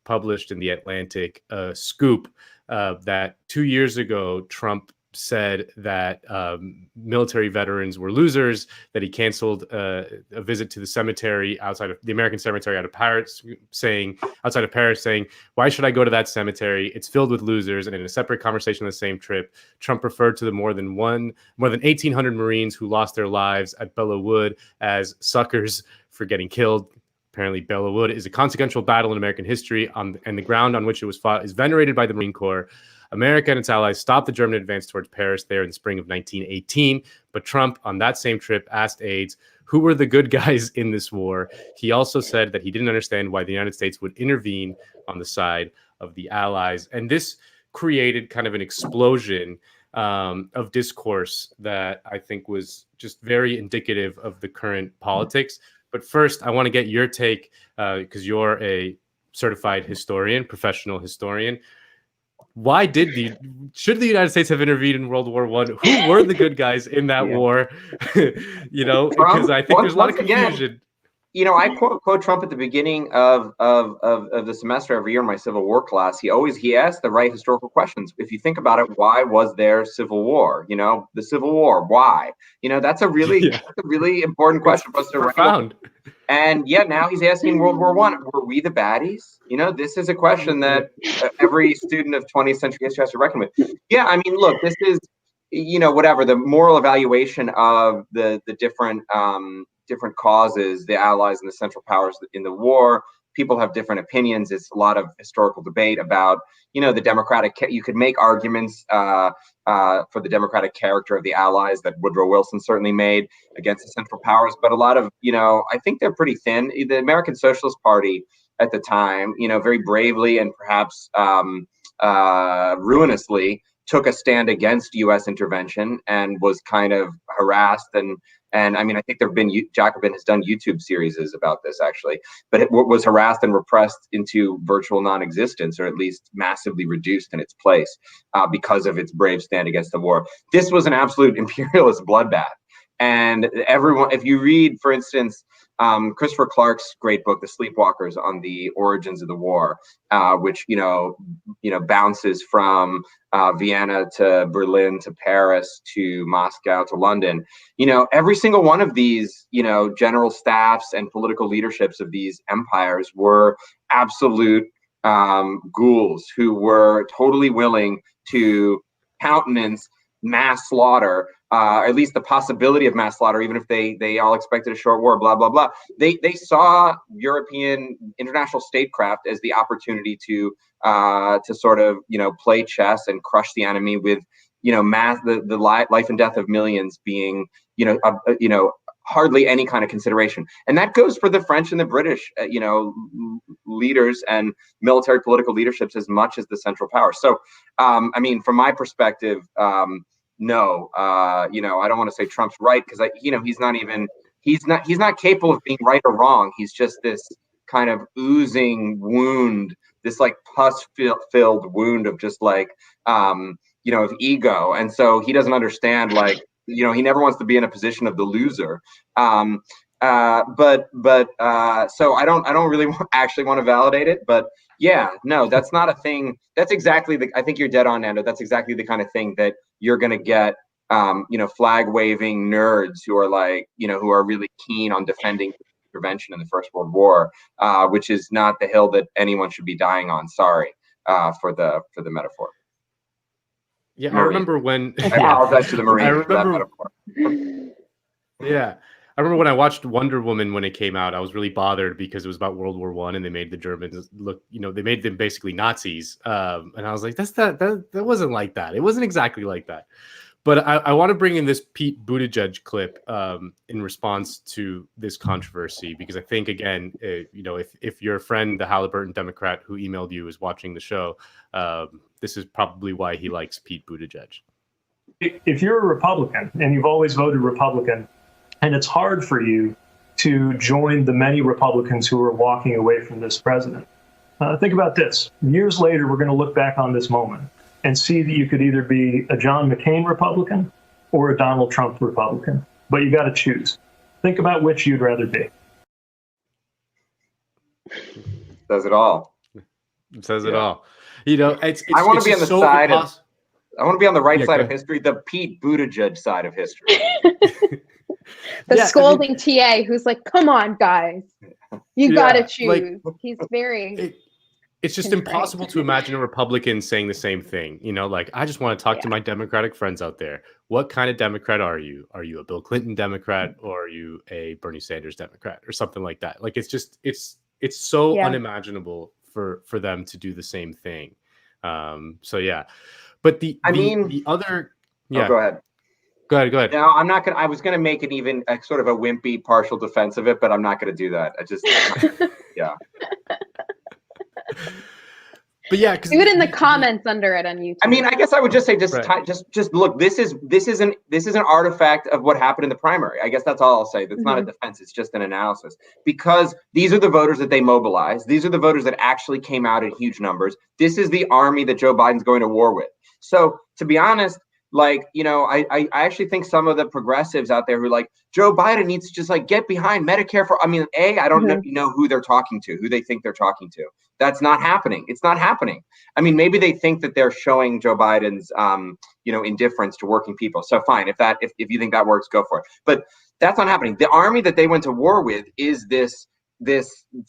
published in The Atlantic a scoop that 2 years ago, Trump said that military veterans were losers, that he canceled a visit to the cemetery outside of the American cemetery outside of Paris, saying, why should I go to that cemetery? It's filled with losers. And in a separate conversation on the same trip, Trump referred to the more than 1,800 Marines who lost their lives at Belleau Wood as suckers for getting killed. Apparently, Belleau Wood is a consequential battle in American history, and the ground on which it was fought is venerated by the Marine Corps. America and its allies stopped the German advance towards Paris there in the spring of 1918. But Trump, on that same trip, asked aides who were the good guys in this war. He also said that he didn't understand why the United States would intervene on the side of the allies. And this created kind of an explosion of discourse that I think was just very indicative of the current politics. But first, I want to get your take, because you're a certified historian, professional historian. Why should the United States have intervened in World War I? Who were the good guys in that war? Because I think there's a lot of confusion. I quote Trump at the beginning of the semester every year in my Civil War class. He asked the right historical questions. If you think about it, why was there Civil War? The Civil War, why? That's a really important question for us to profound. And now he's asking World War I, were we the baddies? This is a question that every student of 20th century history has to reckon with. Yeah, I mean, look, this is, whatever, the moral evaluation of the different causes, the Allies and the Central Powers in the war. People have different opinions. It's a lot of historical debate about, the democratic. You could make arguments for the democratic character of the Allies that Woodrow Wilson certainly made against the Central Powers. But a lot of, I think they're pretty thin. The American Socialist Party at the time, very bravely and perhaps ruinously took a stand against U.S. intervention and was kind of harassed and I mean, I think Jacobin has done YouTube series about this actually, but it was harassed and repressed into virtual non-existence, or at least massively reduced in its place because of its brave stand against the war. This was an absolute imperialist bloodbath. And everyone, if you read, for instance, Christopher Clark's great book, The Sleepwalkers, on the origins of the war, which bounces from Vienna to Berlin to Paris to Moscow to London. Every single one of these, general staffs and political leaderships of these empires were absolute ghouls who were totally willing to countenance mass slaughter, at least the possibility of mass slaughter, even if they all expected a short war, blah, blah, blah. They saw European international statecraft as the opportunity to sort of, play chess and crush the enemy with, mass, the life and death of millions being, hardly any kind of consideration. And that goes for the French and the British, leaders and military political leaderships as much as the Central Powers. So, I mean, from my perspective, no, I don't want to say Trump's right, because he's not capable of being right or wrong. He's just this kind of oozing wound, this like pus-filled wound of just like, of ego. And so he doesn't understand, like, he never wants to be in a position of the loser. So I don't really actually want to validate it, but yeah, no, that's not a thing. That's exactly I think you're dead on, Nando. That's exactly the kind of thing that you're going to get, flag waving nerds who are like, who are really keen on defending intervention in the First World War, which is not the hill that anyone should be dying on. Sorry for the metaphor. Yeah, Marine. I remember when. I apologize to the Marines. I remember. Yeah, I remember when I watched Wonder Woman when it came out. I was really bothered because it was about World War I, and they made the Germans look. They made them basically Nazis, and I was like, that wasn't like that. It wasn't exactly like that. But I want to bring in this Pete Buttigieg clip in response to this controversy, because I think, again, if your friend, the Halliburton Democrat who emailed you, is watching the show, this is probably why he likes Pete Buttigieg. If you're a Republican and you've always voted Republican, and it's hard for you to join the many Republicans who are walking away from this president, think about this. Years later, we're going to look back on this moment and see that you could either be a John McCain Republican or a Donald Trump Republican, but you got to choose. Think about which you'd rather be. Says it all. It says it all. I want to be on the side of. I want to be on the right side of history, the Pete Buttigieg side of history. The scolding TA who's like, come on, guys. You got to choose. He's very... It's just impossible to imagine a Republican saying the same thing. You know, like, I just want to talk to my Democratic friends out there. What kind of Democrat are you? Are you a Bill Clinton Democrat, or are you a Bernie Sanders Democrat, or something like that? Like, it's just, it's so unimaginable for them to do the same thing. So yeah, but the other, Oh, go ahead. Go ahead. No, I'm not gonna. I was gonna make it even a sort of a wimpy partial defense of it, but I'm not gonna do that. I just, yeah. But yeah, do it in the comments under it on YouTube. I mean, I guess I would just say, just look. This is an artifact of what happened in the primary. I guess that's all I'll say. That's not a defense. It's just an analysis, because these are the voters that they mobilized. These are the voters that actually came out in huge numbers. This is the army that Joe Biden's going to war with. So, to be honest, like, you know, I actually think some of the progressives out there who like Joe Biden needs to just like get behind Medicare for, I mean, I don't know who they're talking to, who they think they're talking to. That's not happening. It's not happening. I mean, maybe they think that they're showing Joe Biden's, you know, indifference to working people. So fine, if you think that works, go for it. But that's not happening. The army that they went to war with is this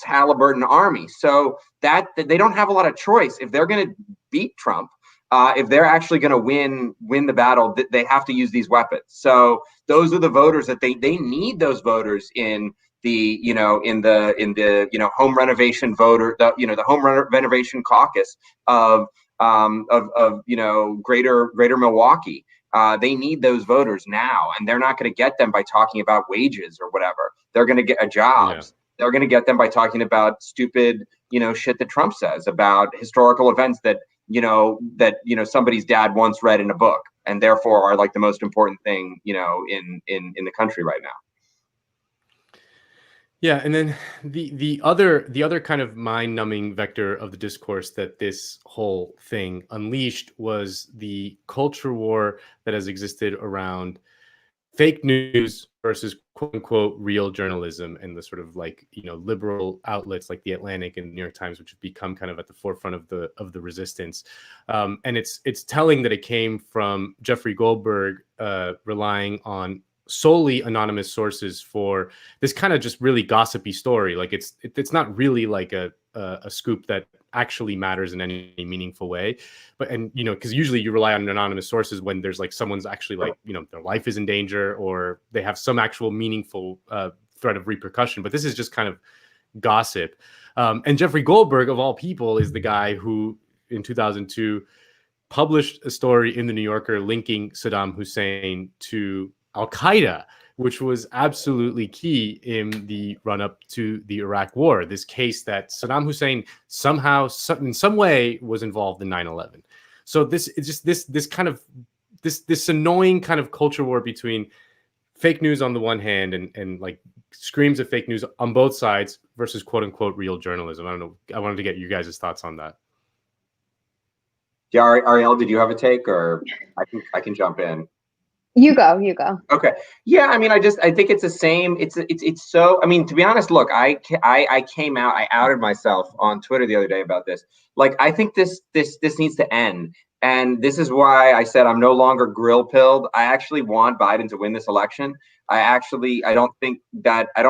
Halliburton army. So that they don't have a lot of choice. If they're going to beat Trump, if they're actually going to win the battle, they have to use these weapons. So those are the voters that they need. Those voters in the home renovation voter, the home renovation caucus of greater Milwaukee. They need those voters now, and they're not going to get them by talking about wages or whatever. They're going to get jobs. Yeah. They're going to get them by talking about stupid, shit that Trump says about historical events that somebody's dad once read in a book, and therefore are like the most important thing, in the country right now. Yeah, and then the other kind of mind-numbing vector of the discourse that this whole thing unleashed was the culture war that has existed around fake news versus quote unquote real journalism, and the sort of like, liberal outlets like the Atlantic and the New York Times, which have become kind of at the forefront of the resistance. And it's telling that it came from Jeffrey Goldberg relying on solely anonymous sources for this kind of just really gossipy story. Like it's not really like a scoop that actually matters in any meaningful way, but because usually you rely on anonymous sources when there's like someone's actually like their life is in danger or they have some actual meaningful threat of repercussion. But this is just kind of gossip. And Jeffrey Goldberg, of all people, is the guy who in 2002 published a story in the New Yorker linking Saddam Hussein to Al-Qaeda, which was absolutely key in the run-up to the Iraq War. This case that Saddam Hussein somehow, in some way, was involved in 9/11. So this is just this annoying kind of culture war between fake news on the one hand and like screams of fake news on both sides versus quote unquote real journalism. I don't know. I wanted to get you guys' thoughts on that. Yeah, Ariel, did you have a take, or I can jump in? You go. Okay. Yeah. I mean, I think it's the same. It's so, I mean, to be honest, look, I outed myself on Twitter the other day about this. Like, I think this needs to end. And this is why I said I'm no longer grill pilled. I actually want Biden to win this election. I don't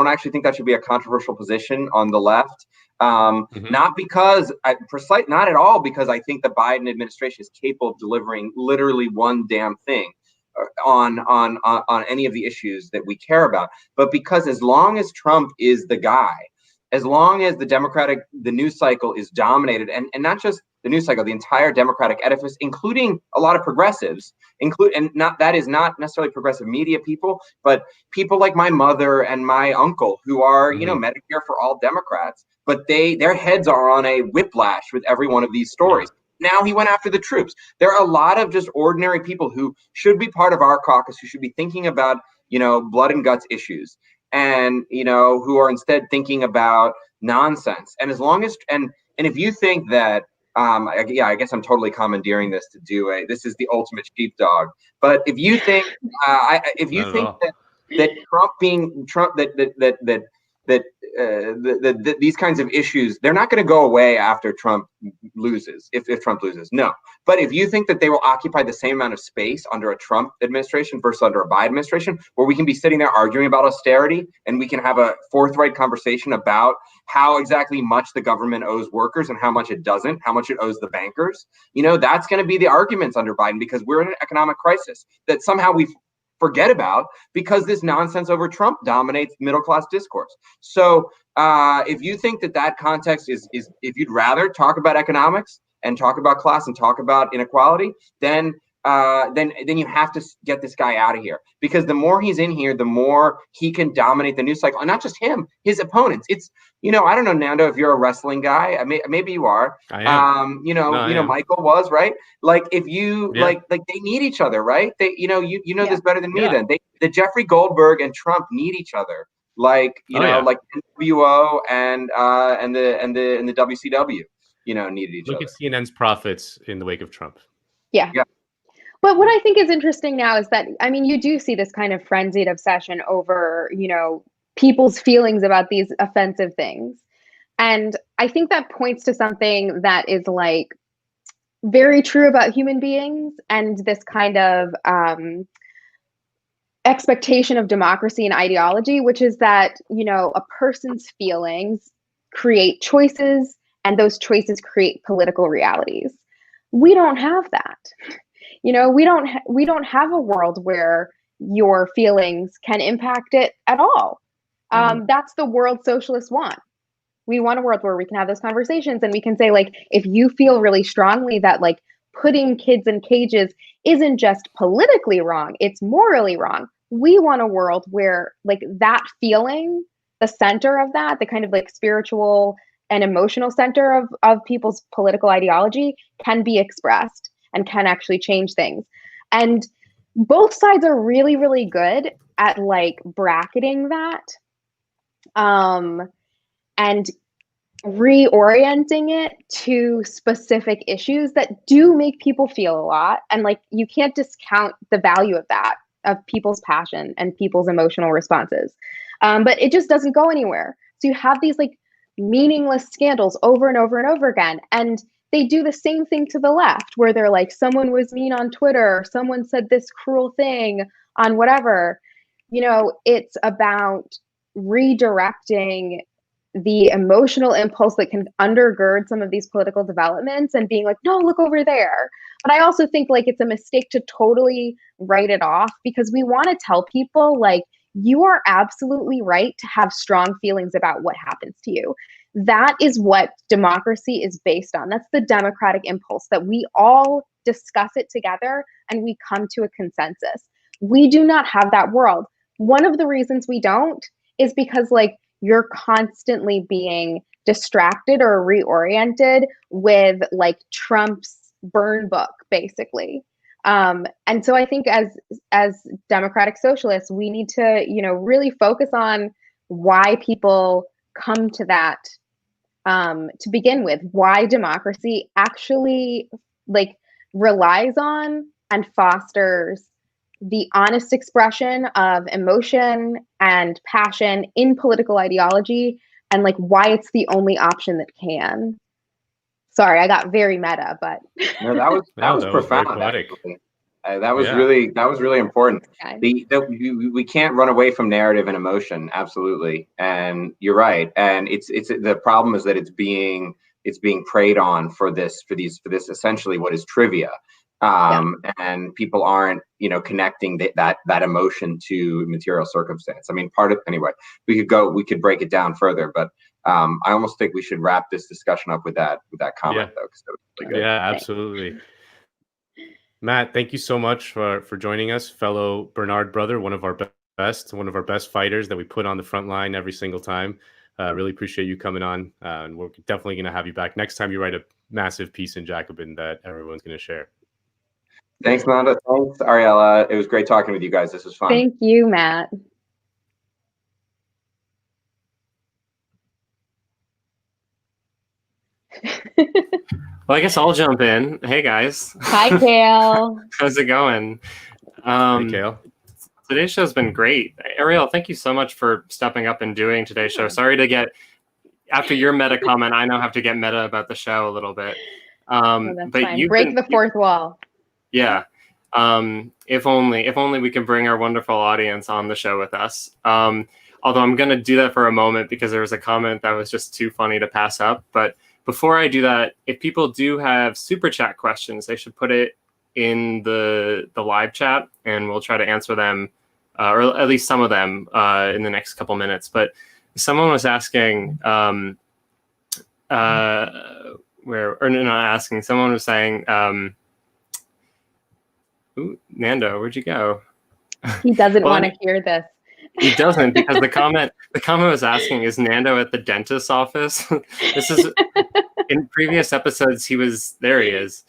actually think that should be a controversial position on the left. Not because not at all, because I think the Biden administration is capable of delivering literally one damn thing on any of the issues that we care about, but because as long as Trump is the guy, as long as the news cycle is dominated, and not just the news cycle, the entire Democratic edifice, including a lot of progressives, that is not necessarily progressive media people, but people like my mother and my uncle who are, Medicare for all Democrats, but their heads are on a whiplash with every one of these stories. Now he went after the troops. There are a lot of just ordinary people who should be part of our caucus, who should be thinking about, blood and guts issues, and, who are instead thinking about nonsense. And as long as, and if you think that, I guess I'm totally commandeering this to do this is the ultimate sheepdog. But if you think, that Trump being Trump, that these kinds of issues, they're not going to go away after Trump loses, if Trump loses. No. But if you think that they will occupy the same amount of space under a Trump administration versus under a Biden administration, where we can be sitting there arguing about austerity and we can have a forthright conversation about how exactly much the government owes workers and how much it doesn't, how much it owes the bankers, that's going to be the arguments under Biden, because we're in an economic crisis that somehow we forget about because this nonsense over Trump dominates middle-class discourse. So if you think that context is if you'd rather talk about economics and talk about class and talk about inequality, then you have to get this guy out of here, because the more he's in here, the more he can dominate the news cycle, and not just him, his opponents. It's I don't know, Nando, if you're a wrestling guy, maybe you are. I am. Michael was, right? Like if you like they need each other, right? They this better than me. Then the Jeffrey Goldberg and Trump need each other, like like NWO and the WCW, needed each other. Look at CNN's profits in the wake of Trump. Yeah. But what I think is interesting now is that, you do see this kind of frenzied obsession over, people's feelings about these offensive things. And I think that points to something that is like very true about human beings and this kind of expectation of democracy and ideology, which is that, a person's feelings create choices and those choices create political realities. We don't have that. We don't have a world where your feelings can impact it at all. That's the world socialists want. We want a world where we can have those conversations and we can say, like, if you feel really strongly that like putting kids in cages isn't just politically wrong, it's morally wrong. We want a world where like that feeling, the center of that, the kind of like spiritual and emotional center of people's political ideology can be expressed and can actually change things. And both sides are really, really good at like bracketing that and reorienting it to specific issues that do make people feel a lot. And like, you can't discount the value of that, of people's passion and people's emotional responses. But it just doesn't go anywhere. So you have these like meaningless scandals over and over and over again. And they do the same thing to the left, where they're like, someone was mean on Twitter, someone said this cruel thing on whatever. It's about redirecting the emotional impulse that can undergird some of these political developments and being like, no, look over there. But I also think like it's a mistake to totally write it off, because we want to tell people like, you are absolutely right to have strong feelings about what happens to you. That is what democracy is based on. That's the democratic impulse, that we all discuss it together and we come to a consensus. We do not have that world. One of the reasons we don't is because like you're constantly being distracted or reoriented with like Trump's burn book, basically. And so I think as democratic socialists, we need to, really focus on why people come to that to begin with, why democracy actually like relies on and fosters the honest expression of emotion and passion in political ideology, and like why it's the only option that can. Sorry, I got very meta, but no, that was profound. That was really important. Okay. We can't run away from narrative and emotion, absolutely. And you're right. And it's the problem is that it's being preyed on for this essentially what is trivia. And people aren't, connecting that emotion to material circumstance. I mean, anyway, we could break it down further, but I almost think we should wrap this discussion up with that comment though. 'Cause that was really good. Yeah, absolutely. Matt, thank you so much for joining us, fellow Bernard brother, one of our best fighters that we put on the front line every single time. Really appreciate you coming on, and we're definitely going to have you back next time you write a massive piece in Jacobin that everyone's going to share. Thanks, Nanda. Thanks, Ariella. It was great talking with you guys. This was fun. Thank you, Matt. Well, I guess I'll jump in. Hey, guys. Hi, Kale. How's it going? Hey, Kale. Today's show's been great. Ariel, thank you so much for stepping up and doing today's show. Sorry to get, after your meta comment, I now have to get meta about the show a little bit. That's But fine. Break the fourth wall. Yeah. If only we can bring our wonderful audience on the show with us. Although I'm going to do that for a moment because there was a comment that was just too funny to pass up. But before I do that, if people do have super chat questions, they should put it in the live chat, and we'll try to answer them, or at least some of them, in the next couple minutes. But someone was asking, someone was saying, ooh, Nando, where'd you go? He doesn't want to hear this. He doesn't, because the comment was asking, is Nando at the dentist's office? This is in previous episodes. He is.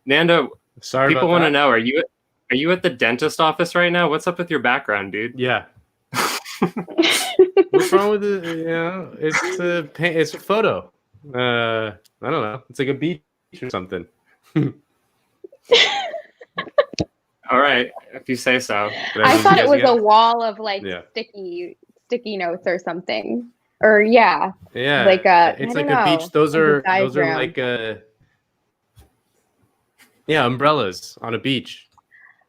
Nando, sorry. People want to know, are you at the dentist office right now? What's up with your background, dude? Yeah. What's wrong with it? It's a photo. I don't know. It's like a beach or something. All right, if you say so. I thought it was a wall of like sticky notes or something. Or yeah, like it's like a beach. Those are like umbrellas on a beach.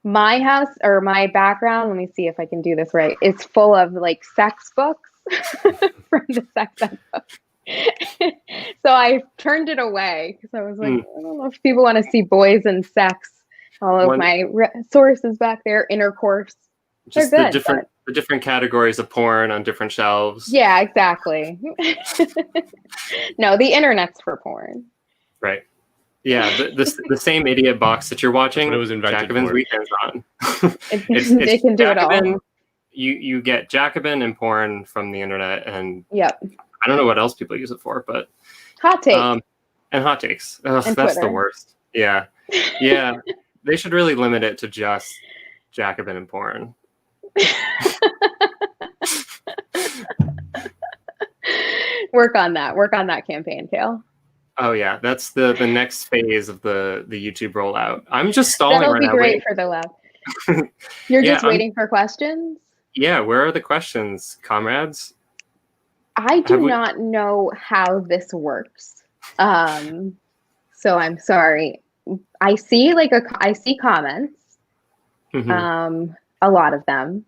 My house, or my background, let me see if I can do this right. It's full of like sex books from the sex ed book. So I turned it away because I was like, I don't know if people want to see boys and sex. All of my sources back there, intercourse. Just They're good, the different categories of porn on different shelves. Yeah, exactly. No, the internet's for porn. Right. Yeah, the same idiot box that you're watching. It was invented Jacobin's for. Weekends on. They can do Jacobin, it all. You get Jacobin and porn from the internet, and yep. I don't know what else people use it for, but hot takes. And hot takes. Ugh, and that's Twitter. The worst. Yeah. They should really limit it to just Jacobin and porn. Work on that campaign, Kale. Oh yeah, that's the next phase of the YouTube rollout. I'm just stalling That'll right be now. great for the lab. You're just waiting for questions? Yeah, where are the questions, comrades? I do not know how this works. So I'm sorry. I see I see comments, a lot of them,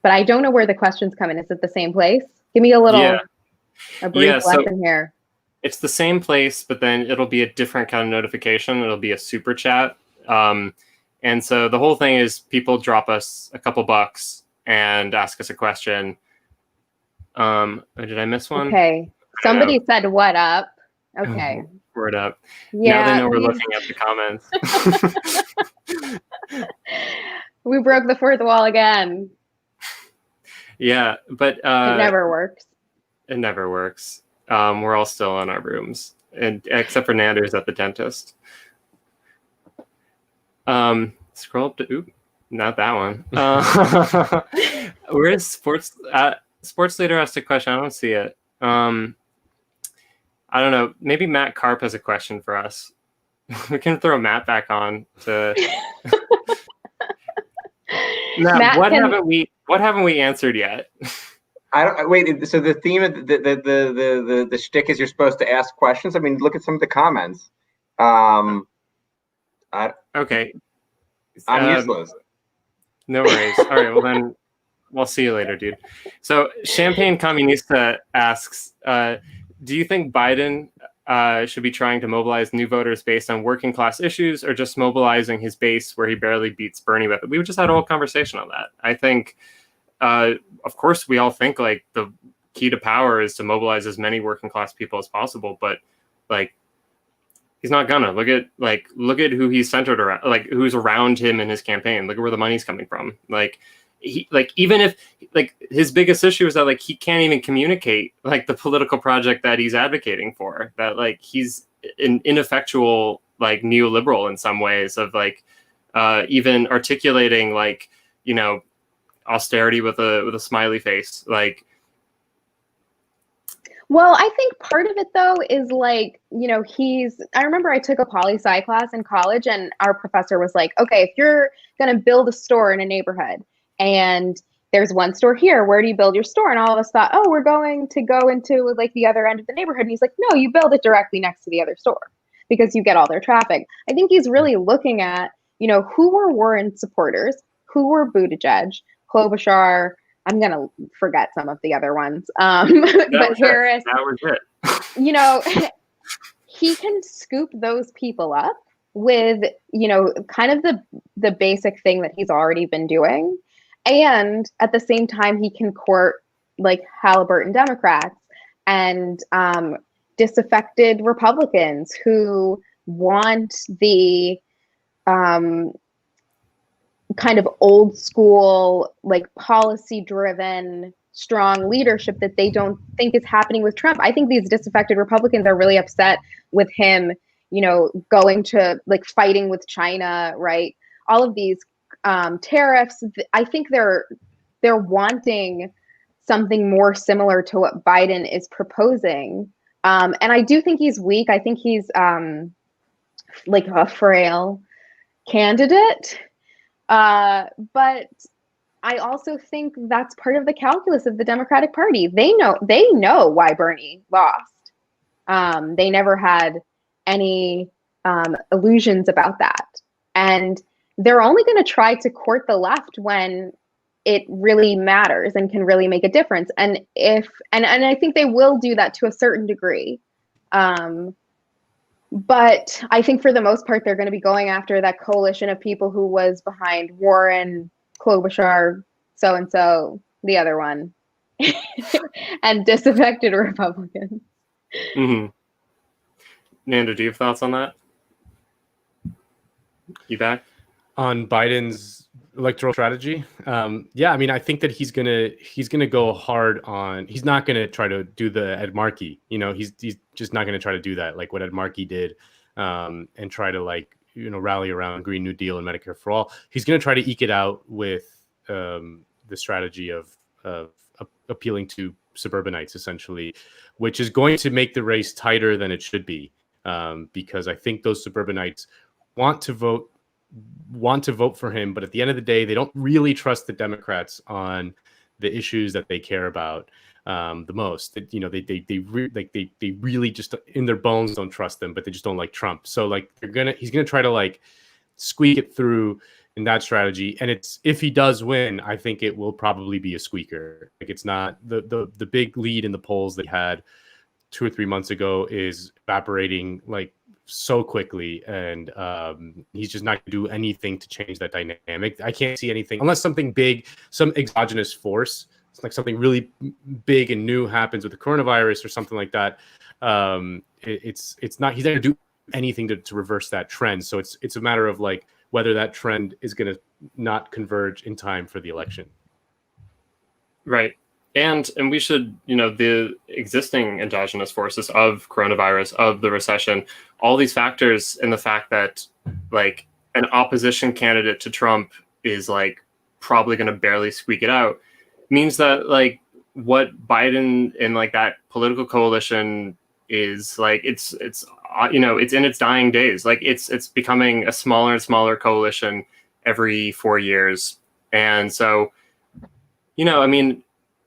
but I don't know where the questions come in. Is it the same place? Give me a brief lesson here. It's the same place, but then it'll be a different kind of notification. It'll be a super chat. And so the whole thing is people drop us a couple bucks and ask us a question. Did I miss one? Okay. Somebody said, what up? Okay. Word up. Yeah, now they know we're looking at the comments. We broke the fourth wall again. Yeah, but it never works. It never works. We're all still in our rooms, and except for Nando's at the dentist. Scroll up to not that one. Where is sports? Sports leader asked a question. I don't see it. I don't know. Maybe Matt Karp has a question for us. We can throw Matt back on to. Matt, what haven't we answered yet? I don't wait. So the theme of the shtick is you're supposed to ask questions. I mean, look at some of the comments. Okay. I'm useless. No worries. All right. Well then, we'll see you later, dude. So Champagne Communista asks, do you think Biden should be trying to mobilize new voters based on working class issues, or just mobilizing his base where he barely beats Bernie with it? We just had a whole conversation on that. I think, of course, we all think like the key to power is to mobilize as many working class people as possible, but like he's not gonna. Look at who he's centered around, like who's around him in his campaign. Look at where the money's coming from. Even if his biggest issue is that like he can't even communicate like the political project that he's advocating for, that like he's an ineffectual like neoliberal in some ways of like even articulating like, you know, austerity with a smiley face. Like, well, I think part of it though is like, you know, I remember I took a poli-sci class in college and our professor was like, okay, if you're going to build a store in a neighborhood And there's one store here. Where do you build your store? And all of us thought, oh, we're going to go into like the other end of the neighborhood. And he's like, no, you build it directly next to the other store because you get all their traffic. I think he's really looking at, who were Warren supporters, who were Buttigieg, Klobuchar. I'm going to forget some of the other ones. But Harris, that was it. He can scoop those people up with, kind of the basic thing that he's already been doing. And at the same time, he can court like Halliburton Democrats and disaffected Republicans who want the kind of old school, like policy driven, strong leadership that they don't think is happening with Trump. I think these disaffected Republicans are really upset with him, going to like fighting with China, right? All of these tariffs. I think they're wanting something more similar to what Biden is proposing. And I do think he's weak. I think he's like a frail candidate. But I also think that's part of the calculus of the Democratic Party. They know why Bernie lost. They never had any illusions about that. And they're only going to try to court the left when it really matters and can really make a difference. And I think they will do that to a certain degree. But I think for the most part, they're going to be going after that coalition of people who was behind Warren, Klobuchar, so-and-so, the other one, and disaffected Republicans. Mm-hmm. Nando, do you have thoughts on that? You back? On Biden's electoral strategy? Yeah, I mean, I think that he's gonna go hard on. He's not gonna try to do the Ed Markey. He's just not gonna try to do that like what Ed Markey did, and try to rally around Green New Deal and Medicare for All. He's gonna try to eke it out with the strategy of appealing to suburbanites, essentially, which is going to make the race tighter than it should be, because I think those suburbanites want to vote for him, but at the end of the day, they don't really trust the Democrats on the issues that they care about the most. They really just in their bones don't trust them, but they just don't like Trump. So he's gonna try to squeak it through in that strategy. And if he does win, I think it will probably be a squeaker. It's not the big lead in the polls that he had 2 or 3 months ago is evaporating so quickly, and he's just not going to do anything to change that dynamic. I can't see anything unless something big, some exogenous force, it's like something really big and new happens with the coronavirus or something like that. It's not, he's not going to do anything to reverse that trend. So it's a matter of whether that trend is going to not converge in time for the election. Right. And we should, the existing endogenous forces of coronavirus, of the recession, all these factors, and the fact that an opposition candidate to Trump is probably going to barely squeak it out, means that what Biden and that political coalition is it's in its dying days. It's becoming a smaller and smaller coalition every 4 years. And so,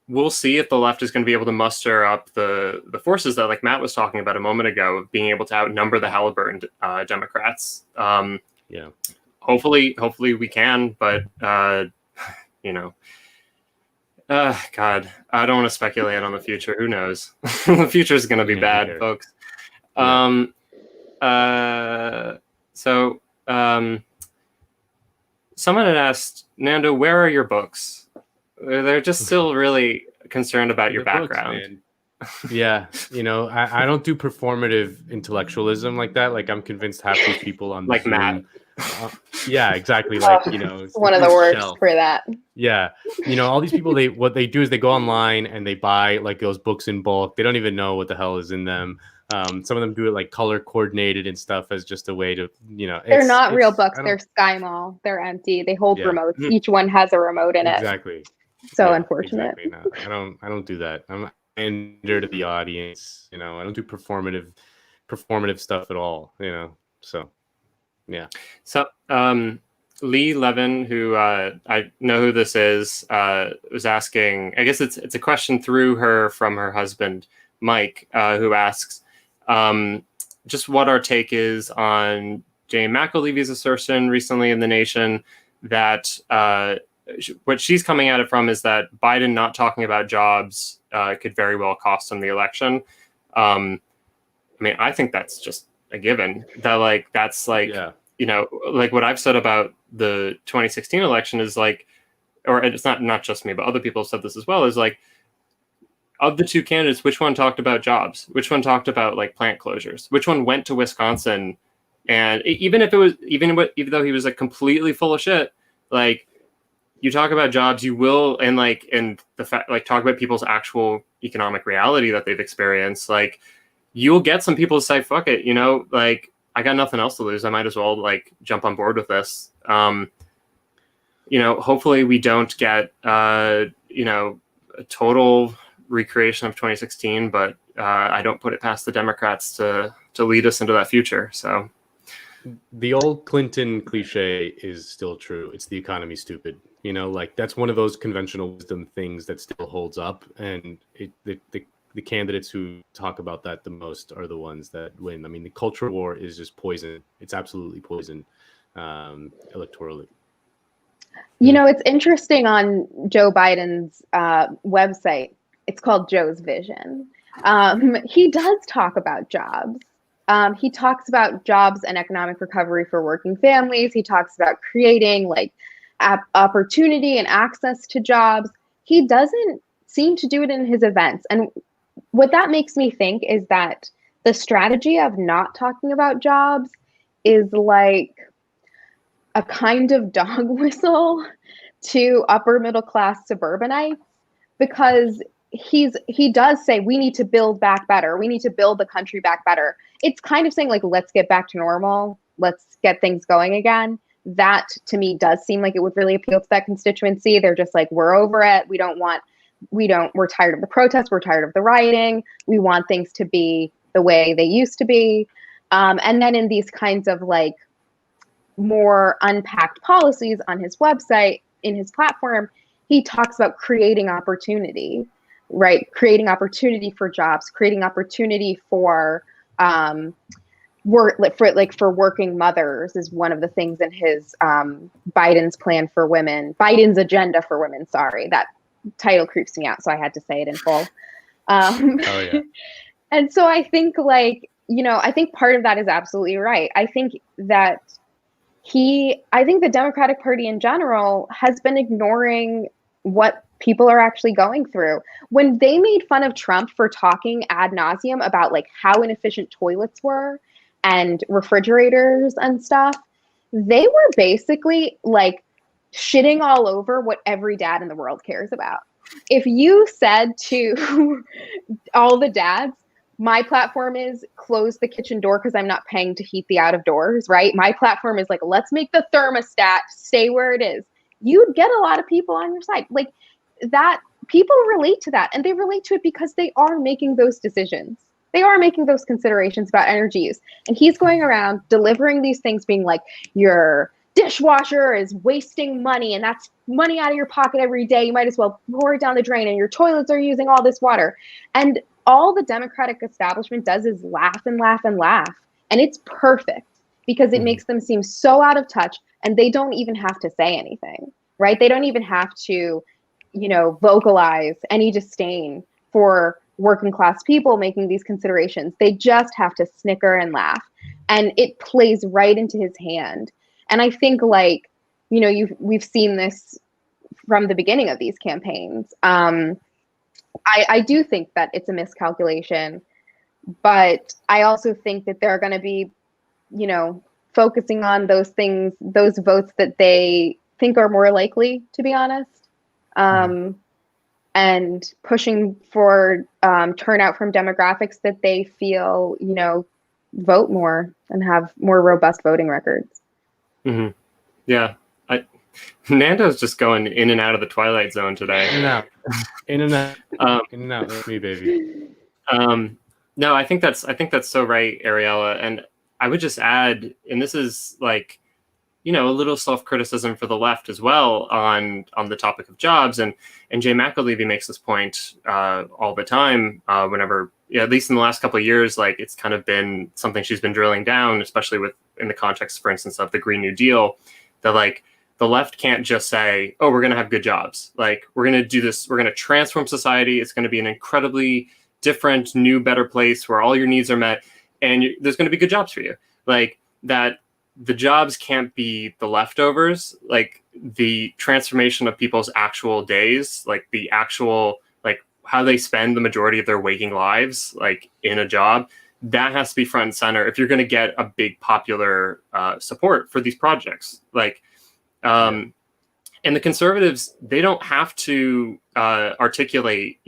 we'll see if the left is going to be able to muster up the forces that, Matt was talking about a moment ago, of being able to outnumber the Halliburton Democrats. Yeah. Hopefully we can, but God, I don't want to speculate on the future. Who knows? The future is going to be bad, either, folks. Yeah. Someone had asked, Nando, where are your books? They're just still really concerned about your background. Yeah, I don't do performative intellectualism like that. I'm convinced half these people on Zoom, Matt. Yeah, exactly. One of the worst for that. Yeah, all these people, what they do is they go online and they buy those books in bulk. They don't even know what the hell is in them. Some of them do it color coordinated and stuff as just a way to, they're not real books. They're Sky Mall. They're empty. They hold remotes. Each one has a remote in it. Exactly. So unfortunate. Exactly. No, I don't do that. I'm under to the audience. I don't do performative stuff at all. So yeah. So Lee Levin, who I know who this is, was asking. I guess it's a question through her from her husband Mike, who asks just what our take is on Jane McAlevy's assertion recently in The Nation that what she's coming at it from is that Biden not talking about jobs could very well cost him the election. I mean, I think that's just a given. That like that's like. Yeah. You know, like what I've said about the 2016 election is like, or it's not just me, but other people have said this as well, is like, of the two candidates, which one talked about jobs? Which one talked about like plant closures? Which one went to Wisconsin? And even though he was like completely full of shit, like you talk about jobs, you will, and the fact, like talk about people's actual economic reality that they've experienced. Like you'll get some people to say, fuck it, you know, like, I got nothing else to lose. I might as well like jump on board with this. You know, hopefully we don't get, you know, a total recreation of 2016, but I don't put it past the Democrats to lead us into that future. So the old Clinton cliche is still true. It's the economy, stupid. You know, like that's one of those conventional wisdom things that still holds up. And the candidates who talk about that the most are the ones that win. I mean, the culture war is just poison. It's absolutely poison electorally. You know, it's interesting on Joe Biden's website. It's called Joe's Vision. He does talk about jobs. He talks about jobs and economic recovery for working families. He talks about creating like opportunity and access to jobs. He doesn't seem to do it in his events. And what that makes me think is that the strategy of not talking about jobs is like a kind of dog whistle to upper middle class suburbanites, because he does say we need to build back better. We need to build the country back better. It's kind of saying like, let's get back to normal. Let's get things going again. That to me does seem like it would really appeal to that constituency. They're just like, we're over it. We're tired of the protests. We're tired of the rioting. We want things to be the way they used to be. And then in these kinds of like more unpacked policies on his website, in his platform, he talks about creating opportunity, right? Creating opportunity for jobs, creating opportunity for working mothers is one of the things in his Biden's plan for women, Biden's agenda for women. Sorry, that title creeps me out, so I had to say it in full. Oh yeah. And so I think like, you know, I think part of that is absolutely right. I think that the Democratic Party in general has been ignoring what people are actually going through. When they made fun of Trump for talking ad nauseum about like how inefficient toilets were and refrigerators and stuff, they were basically like shitting all over what every dad in the world cares about. If you said to all the dads, my platform is close the kitchen door because I'm not paying to heat the out of doors, right? My platform is like, let's make the thermostat stay where it is. You'd get a lot of people on your side. Like that, people relate to that, and they relate to it because they are making those decisions. They are making those considerations about energy use. And he's going around delivering these things being like, your dishwasher is wasting money and that's money out of your pocket every day. You might as well pour it down the drain, and your toilets are using all this water. And all the Democratic establishment does is laugh and laugh and laugh. And it's perfect because it makes them seem so out of touch, and they don't even have to say anything, right? They don't even have to, you know, vocalize any disdain for working class people making these considerations. They just have to snicker and laugh, and it plays right into his hand. And I think, like, you know, we've seen this from the beginning of these campaigns. I do think that it's a miscalculation, but I also think that they're going to be, you know, focusing on those things, those votes that they think are more likely, to be honest, and pushing for turnout from demographics that they feel, you know, vote more and have more robust voting records. Mm-hmm. Yeah. Nando's just going in and out of the Twilight Zone today. In and out. In and out. In and out. That's me, baby. No, I think that's so right, Ariella. And I would just add, and this is like, a little self-criticism for the left as well on the topic of jobs. And Jay McAlevey makes this point all the time whenever, at least in the last couple of years, like it's kind of been something she's been drilling down, especially in the context, for instance, of the Green New Deal, that like the left can't just say, oh, we're going to have good jobs. Like we're going to do this. We're going to transform society. It's going to be an incredibly different, new, better place where all your needs are met. And there's going to be good jobs for you. Like that. The jobs can't be the leftovers, like the transformation of people's actual days, like the actual, like how they spend the majority of their waking lives, like in a job, that has to be front and center if you're going to get a big popular support for these projects. Like, and the conservatives, they don't have to articulate,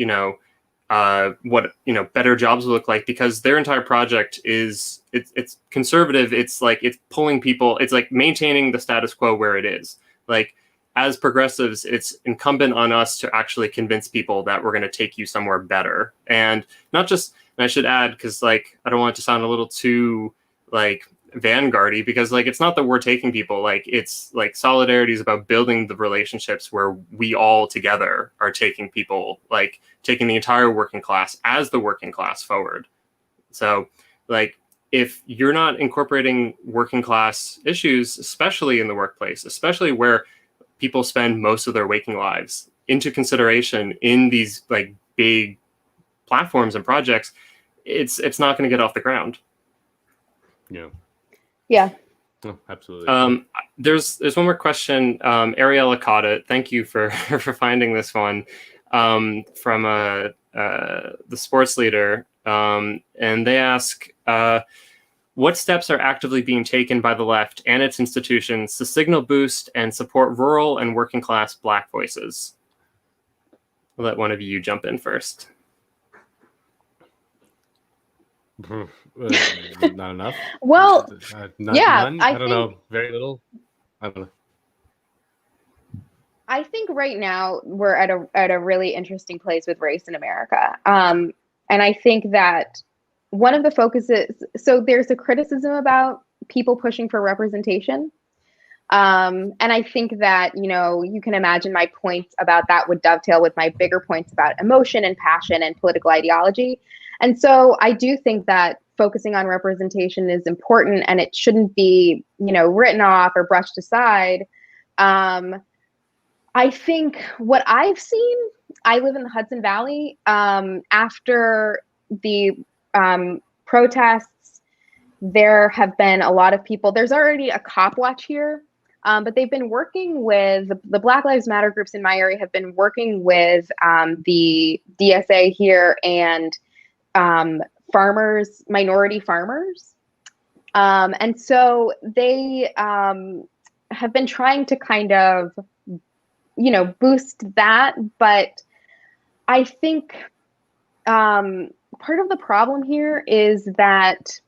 what better jobs will look like, because their entire project is it's conservative. It's like it's pulling people. It's like maintaining the status quo where it is. Like as progressives, it's incumbent on us to actually convince people that we're going to take you somewhere better, and not just. And I should add, because like I don't want it to sound a little too like vanguardy, because like it's not that we're taking people, like it's like solidarity is about building the relationships where we all together are taking people, like taking the entire working class as the working class forward. So like if you're not incorporating working class issues, especially in the workplace, especially where people spend most of their waking lives, into consideration in these like big platforms and projects, it's not going to get off the ground. Yeah. Oh, absolutely. There's one more question. Ariella caught it. Thank you for finding this one from the sports leader. And they ask, what steps are actively being taken by the left and its institutions to signal boost and support rural and working class Black voices? I'll let one of you jump in first. Not enough. Well, none? I don't know. Very little. I don't know. I think right now we're at a really interesting place with race in America, and I think that one of the focuses. So there's a criticism about people pushing for representation, and I think that you can imagine my points about that would dovetail with my bigger points about emotion and passion and political ideology. And so I do think that focusing on representation is important, and it shouldn't be, written off or brushed aside. I think what I've seen, I live in the Hudson Valley. After the protests, there have been a lot of people. There's already a cop watch here, but they've been working with the Black Lives Matter groups in my area have been working with the DSA here and minority farmers. And so they have been trying to kind of, boost that. But I think part of the problem here is that,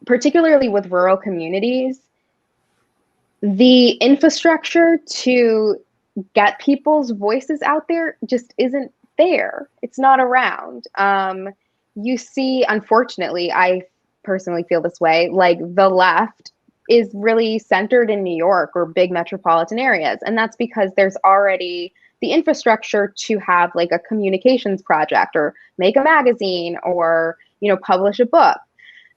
particularly with rural communities, the infrastructure to get people's voices out there just isn't there. It's not around. You see, unfortunately, I personally feel this way, like the left is really centered in New York or big metropolitan areas. And that's because there's already the infrastructure to have like a communications project or make a magazine or, publish a book.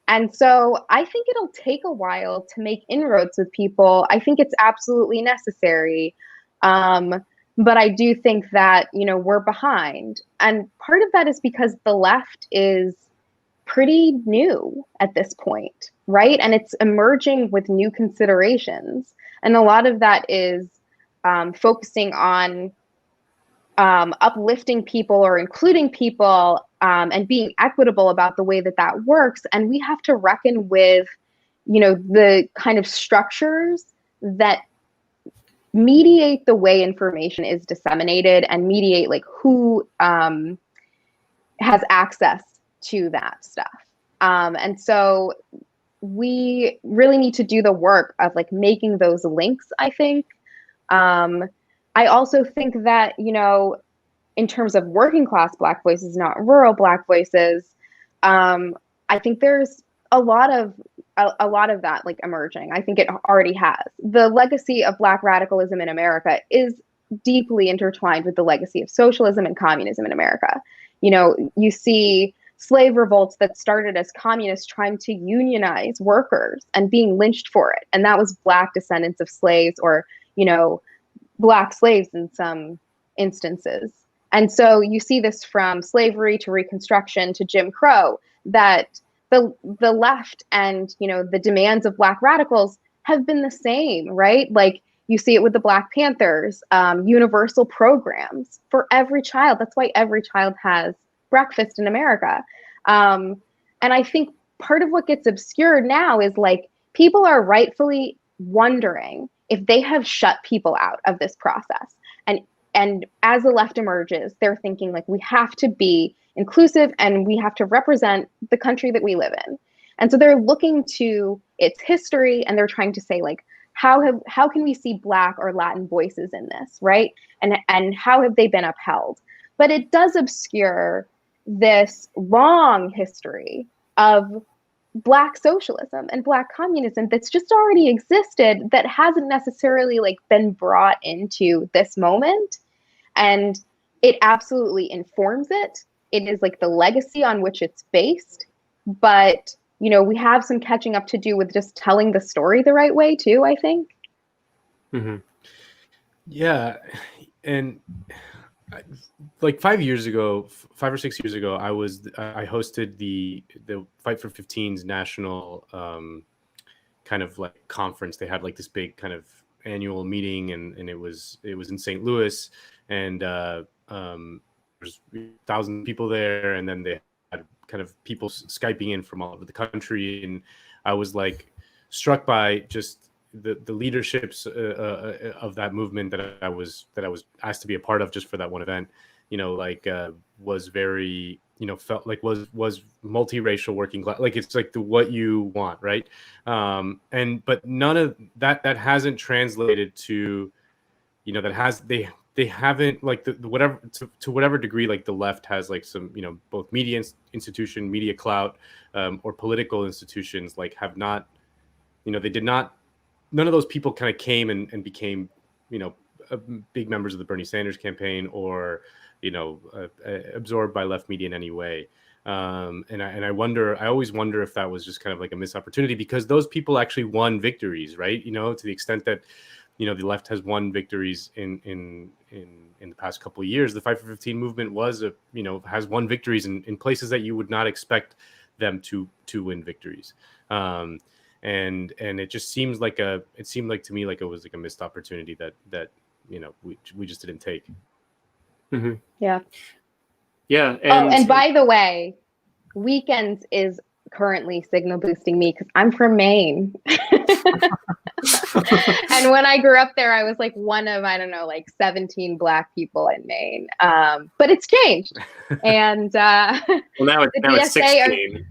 And so I think it'll take a while to make inroads with people. I think it's absolutely necessary. But I do think that, we're behind. And part of that is because the left is pretty new at this point, right? And it's emerging with new considerations. And a lot of that is focusing on uplifting people or including people and being equitable about the way that works. And we have to reckon with, the kind of structures that mediate the way information is disseminated and mediate like who has access to that stuff. And so we really need to do the work of like making those links, I think. I also think that, in terms of working class Black voices, not rural Black voices, I think there's a lot of a lot of that like emerging. I think it already has. The legacy of Black radicalism in America is deeply intertwined with the legacy of socialism and communism in America. You know, you see slave revolts that started as communists trying to unionize workers and being lynched for it. And that was Black descendants of slaves, or, you know, Black slaves in some instances. And so you see this from slavery to Reconstruction to Jim Crow, that the left and, you know, the demands of Black radicals have been the same, right? Like you see it with the Black Panthers, universal programs for every child. That's why every child has breakfast in America. And I think part of what gets obscured now is like people are rightfully wondering if they have shut people out of this process. And as the left emerges, they're thinking like we have to be inclusive and we have to represent the country that we live in. And so they're looking to its history and they're trying to say like, how can we see Black or Latin voices in this, right? And how have they been upheld? But it does obscure this long history of Black socialism and Black communism that's just already existed, that hasn't necessarily like been brought into this moment. And it absolutely informs it. It is like the legacy on which it's based. But, you know, we have some catching up to do with just telling the story the right way too, I think. Mm-hmm. Yeah. And like 5 years ago, 5 or 6 years ago, I hosted the Fight for 15's national kind of like conference. They had like this big kind of annual meeting, and it was in St. Louis, and there's 1,000 people there, and then they had kind of people Skyping in from all over the country, and I was like struck by just the leaderships of that movement that I was asked to be a part of just for that one event. You know, like was very, you know, felt like was multiracial, working class, like it's like what you want, right? But none of that hasn't translated to, you know, they haven't like the whatever to whatever degree like the left has like some, you know, both media institution, media clout, or political institutions like have not, you know, they did not. None of those people kind of came and became, you know, big members of the Bernie Sanders campaign, or, you know, absorbed by left media in any way. And I always wonder if that was just kind of like a missed opportunity, because those people actually won victories, right? You know, to the extent that, you know, the left has won victories in the past couple of years. The Fight for 15 movement has won victories in places that you would not expect them to win victories. And it just seems like it seemed like to me like it was like a missed opportunity that you know we just didn't take. Mm-hmm. Yeah. Yeah. And by the way, Weekends is currently signal boosting me because I'm from Maine. And when I grew up there, I was like one of, I don't know, like 17 Black people in Maine. But it's changed. And well, now it's 16.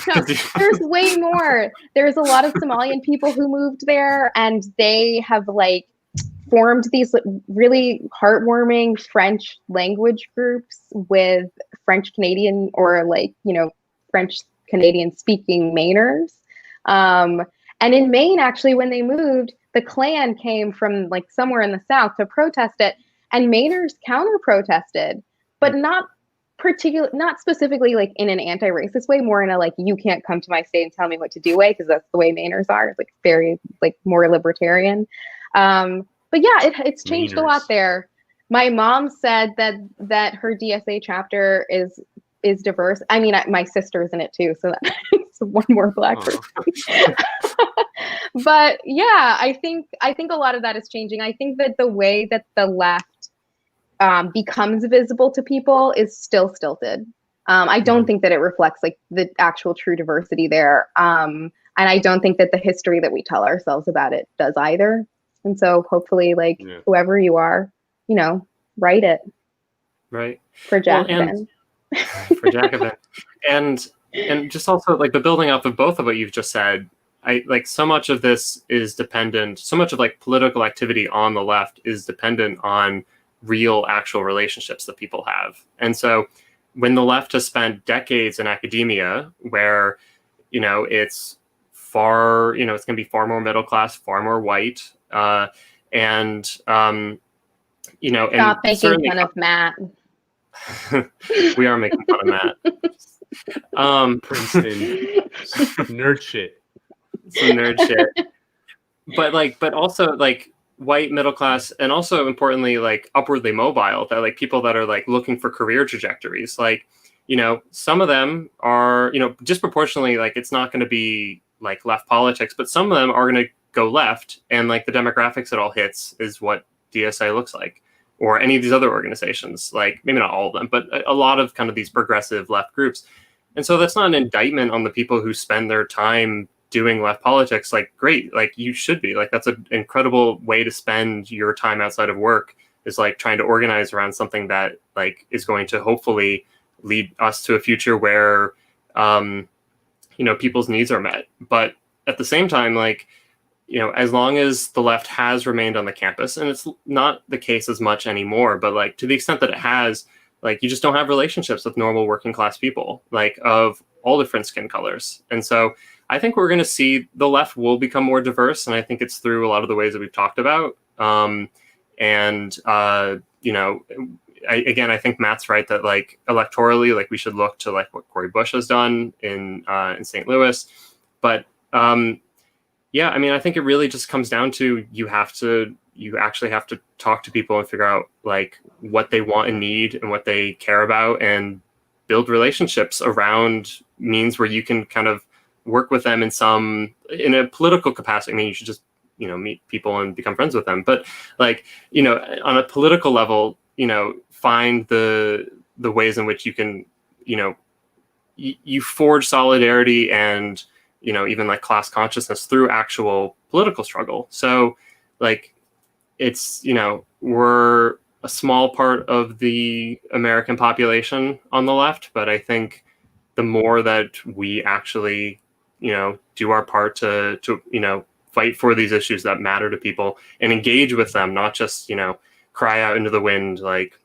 No, there's way more. There's a lot of Somalian people who moved there, and they have like formed these really heartwarming French language groups with French Canadian, or like, you know, French Canadian speaking Mainers. And in Maine, actually, when they moved, the Klan came from like somewhere in the South to protest it, and Mainers counter protested, but not specifically like in an anti-racist way, more in a like, you can't come to my state and tell me what to do way, because that's the way Mainers are. It's like very like more libertarian. But yeah, it's changed a lot there. My mom said that her DSA chapter is diverse. I mean, my sister's in it too, so that's one more Black person. But yeah, I think a lot of that is changing. I think that the way that the left becomes visible to people is still stilted. I don't think that it reflects like the actual true diversity there. And I don't think that the history that we tell ourselves about it does either. And so hopefully like whoever you are, you know, write it. Right. For Jacobin. For Jacobin. And just also like the building up of both of what you've just said, I like so much of this is dependent, so much of like political activity on the left is dependent on real actual relationships that people have. And so when the left has spent decades in academia where you know, it's far, you know, it's going to be far more middle class, far more white, and you know, Stop and making fun of Matt. we are making fun of Matt. Princeton nerd shit. Some nerd shit. But also like white middle class, and also importantly like upwardly mobile, that like people that are like looking for career trajectories. Like, you know, some of them are, you know, disproportionately, like it's not going to be like left politics, but some of them are going to go left, and like the demographics it all hits is what DSA looks like, or any of these other organizations, like maybe not all of them, but a lot of kind of these progressive left groups. And so that's not an indictment on the people who spend their time doing left politics. Like, great, like you should be, like, that's an incredible way to spend your time outside of work, is like trying to organize around something that like is going to hopefully lead us to a future where, you know, people's needs are met. But at the same time, like, you know, as long as the left has remained on the campus, and it's not the case as much anymore, but like to the extent that it has, like you just don't have relationships with normal working class people, like of all different skin colors. And so I think we're going to see the left will become more diverse, and I think it's through a lot of the ways that we've talked about. You know, I think Matt's right that like electorally, like we should look to like what Cori Bush has done in St. Louis. But yeah, I mean, I think it really just comes down to you actually have to talk to people and figure out like what they want and need and what they care about, and build relationships around means where you can kind of work with them in a political capacity. I mean, you should just, you know, meet people and become friends with them. But like, you know, on a political level, you know, find the ways in which you can, you know, you forge solidarity and, you know, even like class consciousness through actual political struggle. So like, it's, you know, we're a small part of the American population on the left, but I think the more that we actually, you know, do our part to you know, fight for these issues that matter to people and engage with them, not just, you know, cry out into the wind, like,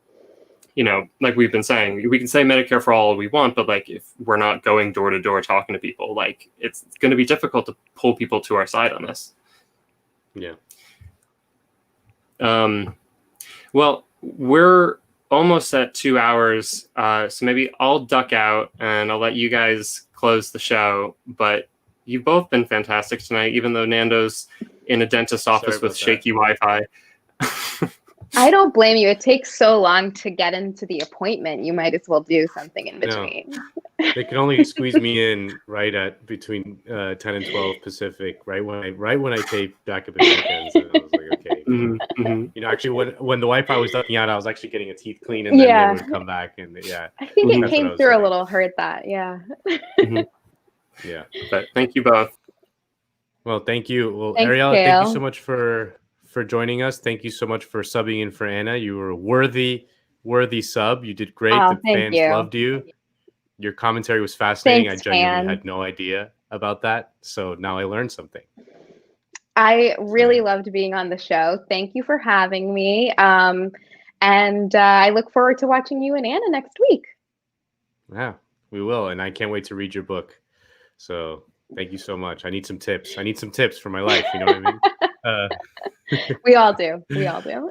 you know, like we've been saying, we can say Medicare for all we want, but like if we're not going door to door talking to people, like it's going to be difficult to pull people to our side on this. Yeah. Well, we're almost at 2 hours, so maybe I'll duck out and I'll let you guys close the show. But you've both been fantastic tonight, even though Nando's in a dentist office with shaky Wi-Fi. I don't blame you. It takes so long to get into the appointment. You might as well do something in between. No. They can only squeeze me in right at between 10 and 12 Pacific, right when I tape Jacobin weekends. And I was like, okay. Mm-hmm. You know, actually, when the Wi-Fi was ducking out, I was actually getting a teeth clean, and then they would come back, and yeah. I think it came through a little, heard that, yeah. Yeah. But thank you both. Well, thank you. Well, Thanks, Ariella, Kale. thank you so much for joining us. Thank you so much for subbing in for Anna. You were a worthy sub. You did great. Oh, The thank fans you. loved you. Your commentary was fascinating. Thanks, I genuinely fan. had no idea about that. So now I learned something. I really loved being on the show. Thank you for having me. And I look forward to watching you and Anna next week. Yeah, we will. And I can't wait to read your book. So thank you so much. I need some tips. I need some tips for my life. You know what I mean? We all do. We all do.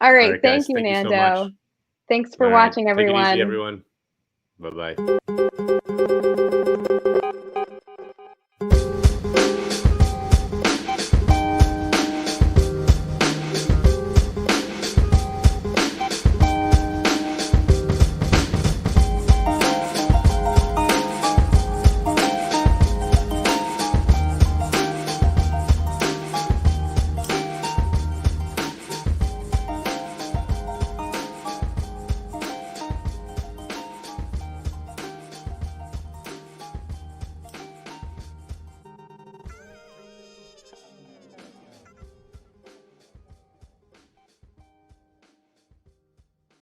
All right. Guys, Thank you, thank you so Nando. much. Thanks for All right, watching, take it everyone. easy, everyone. Bye-bye.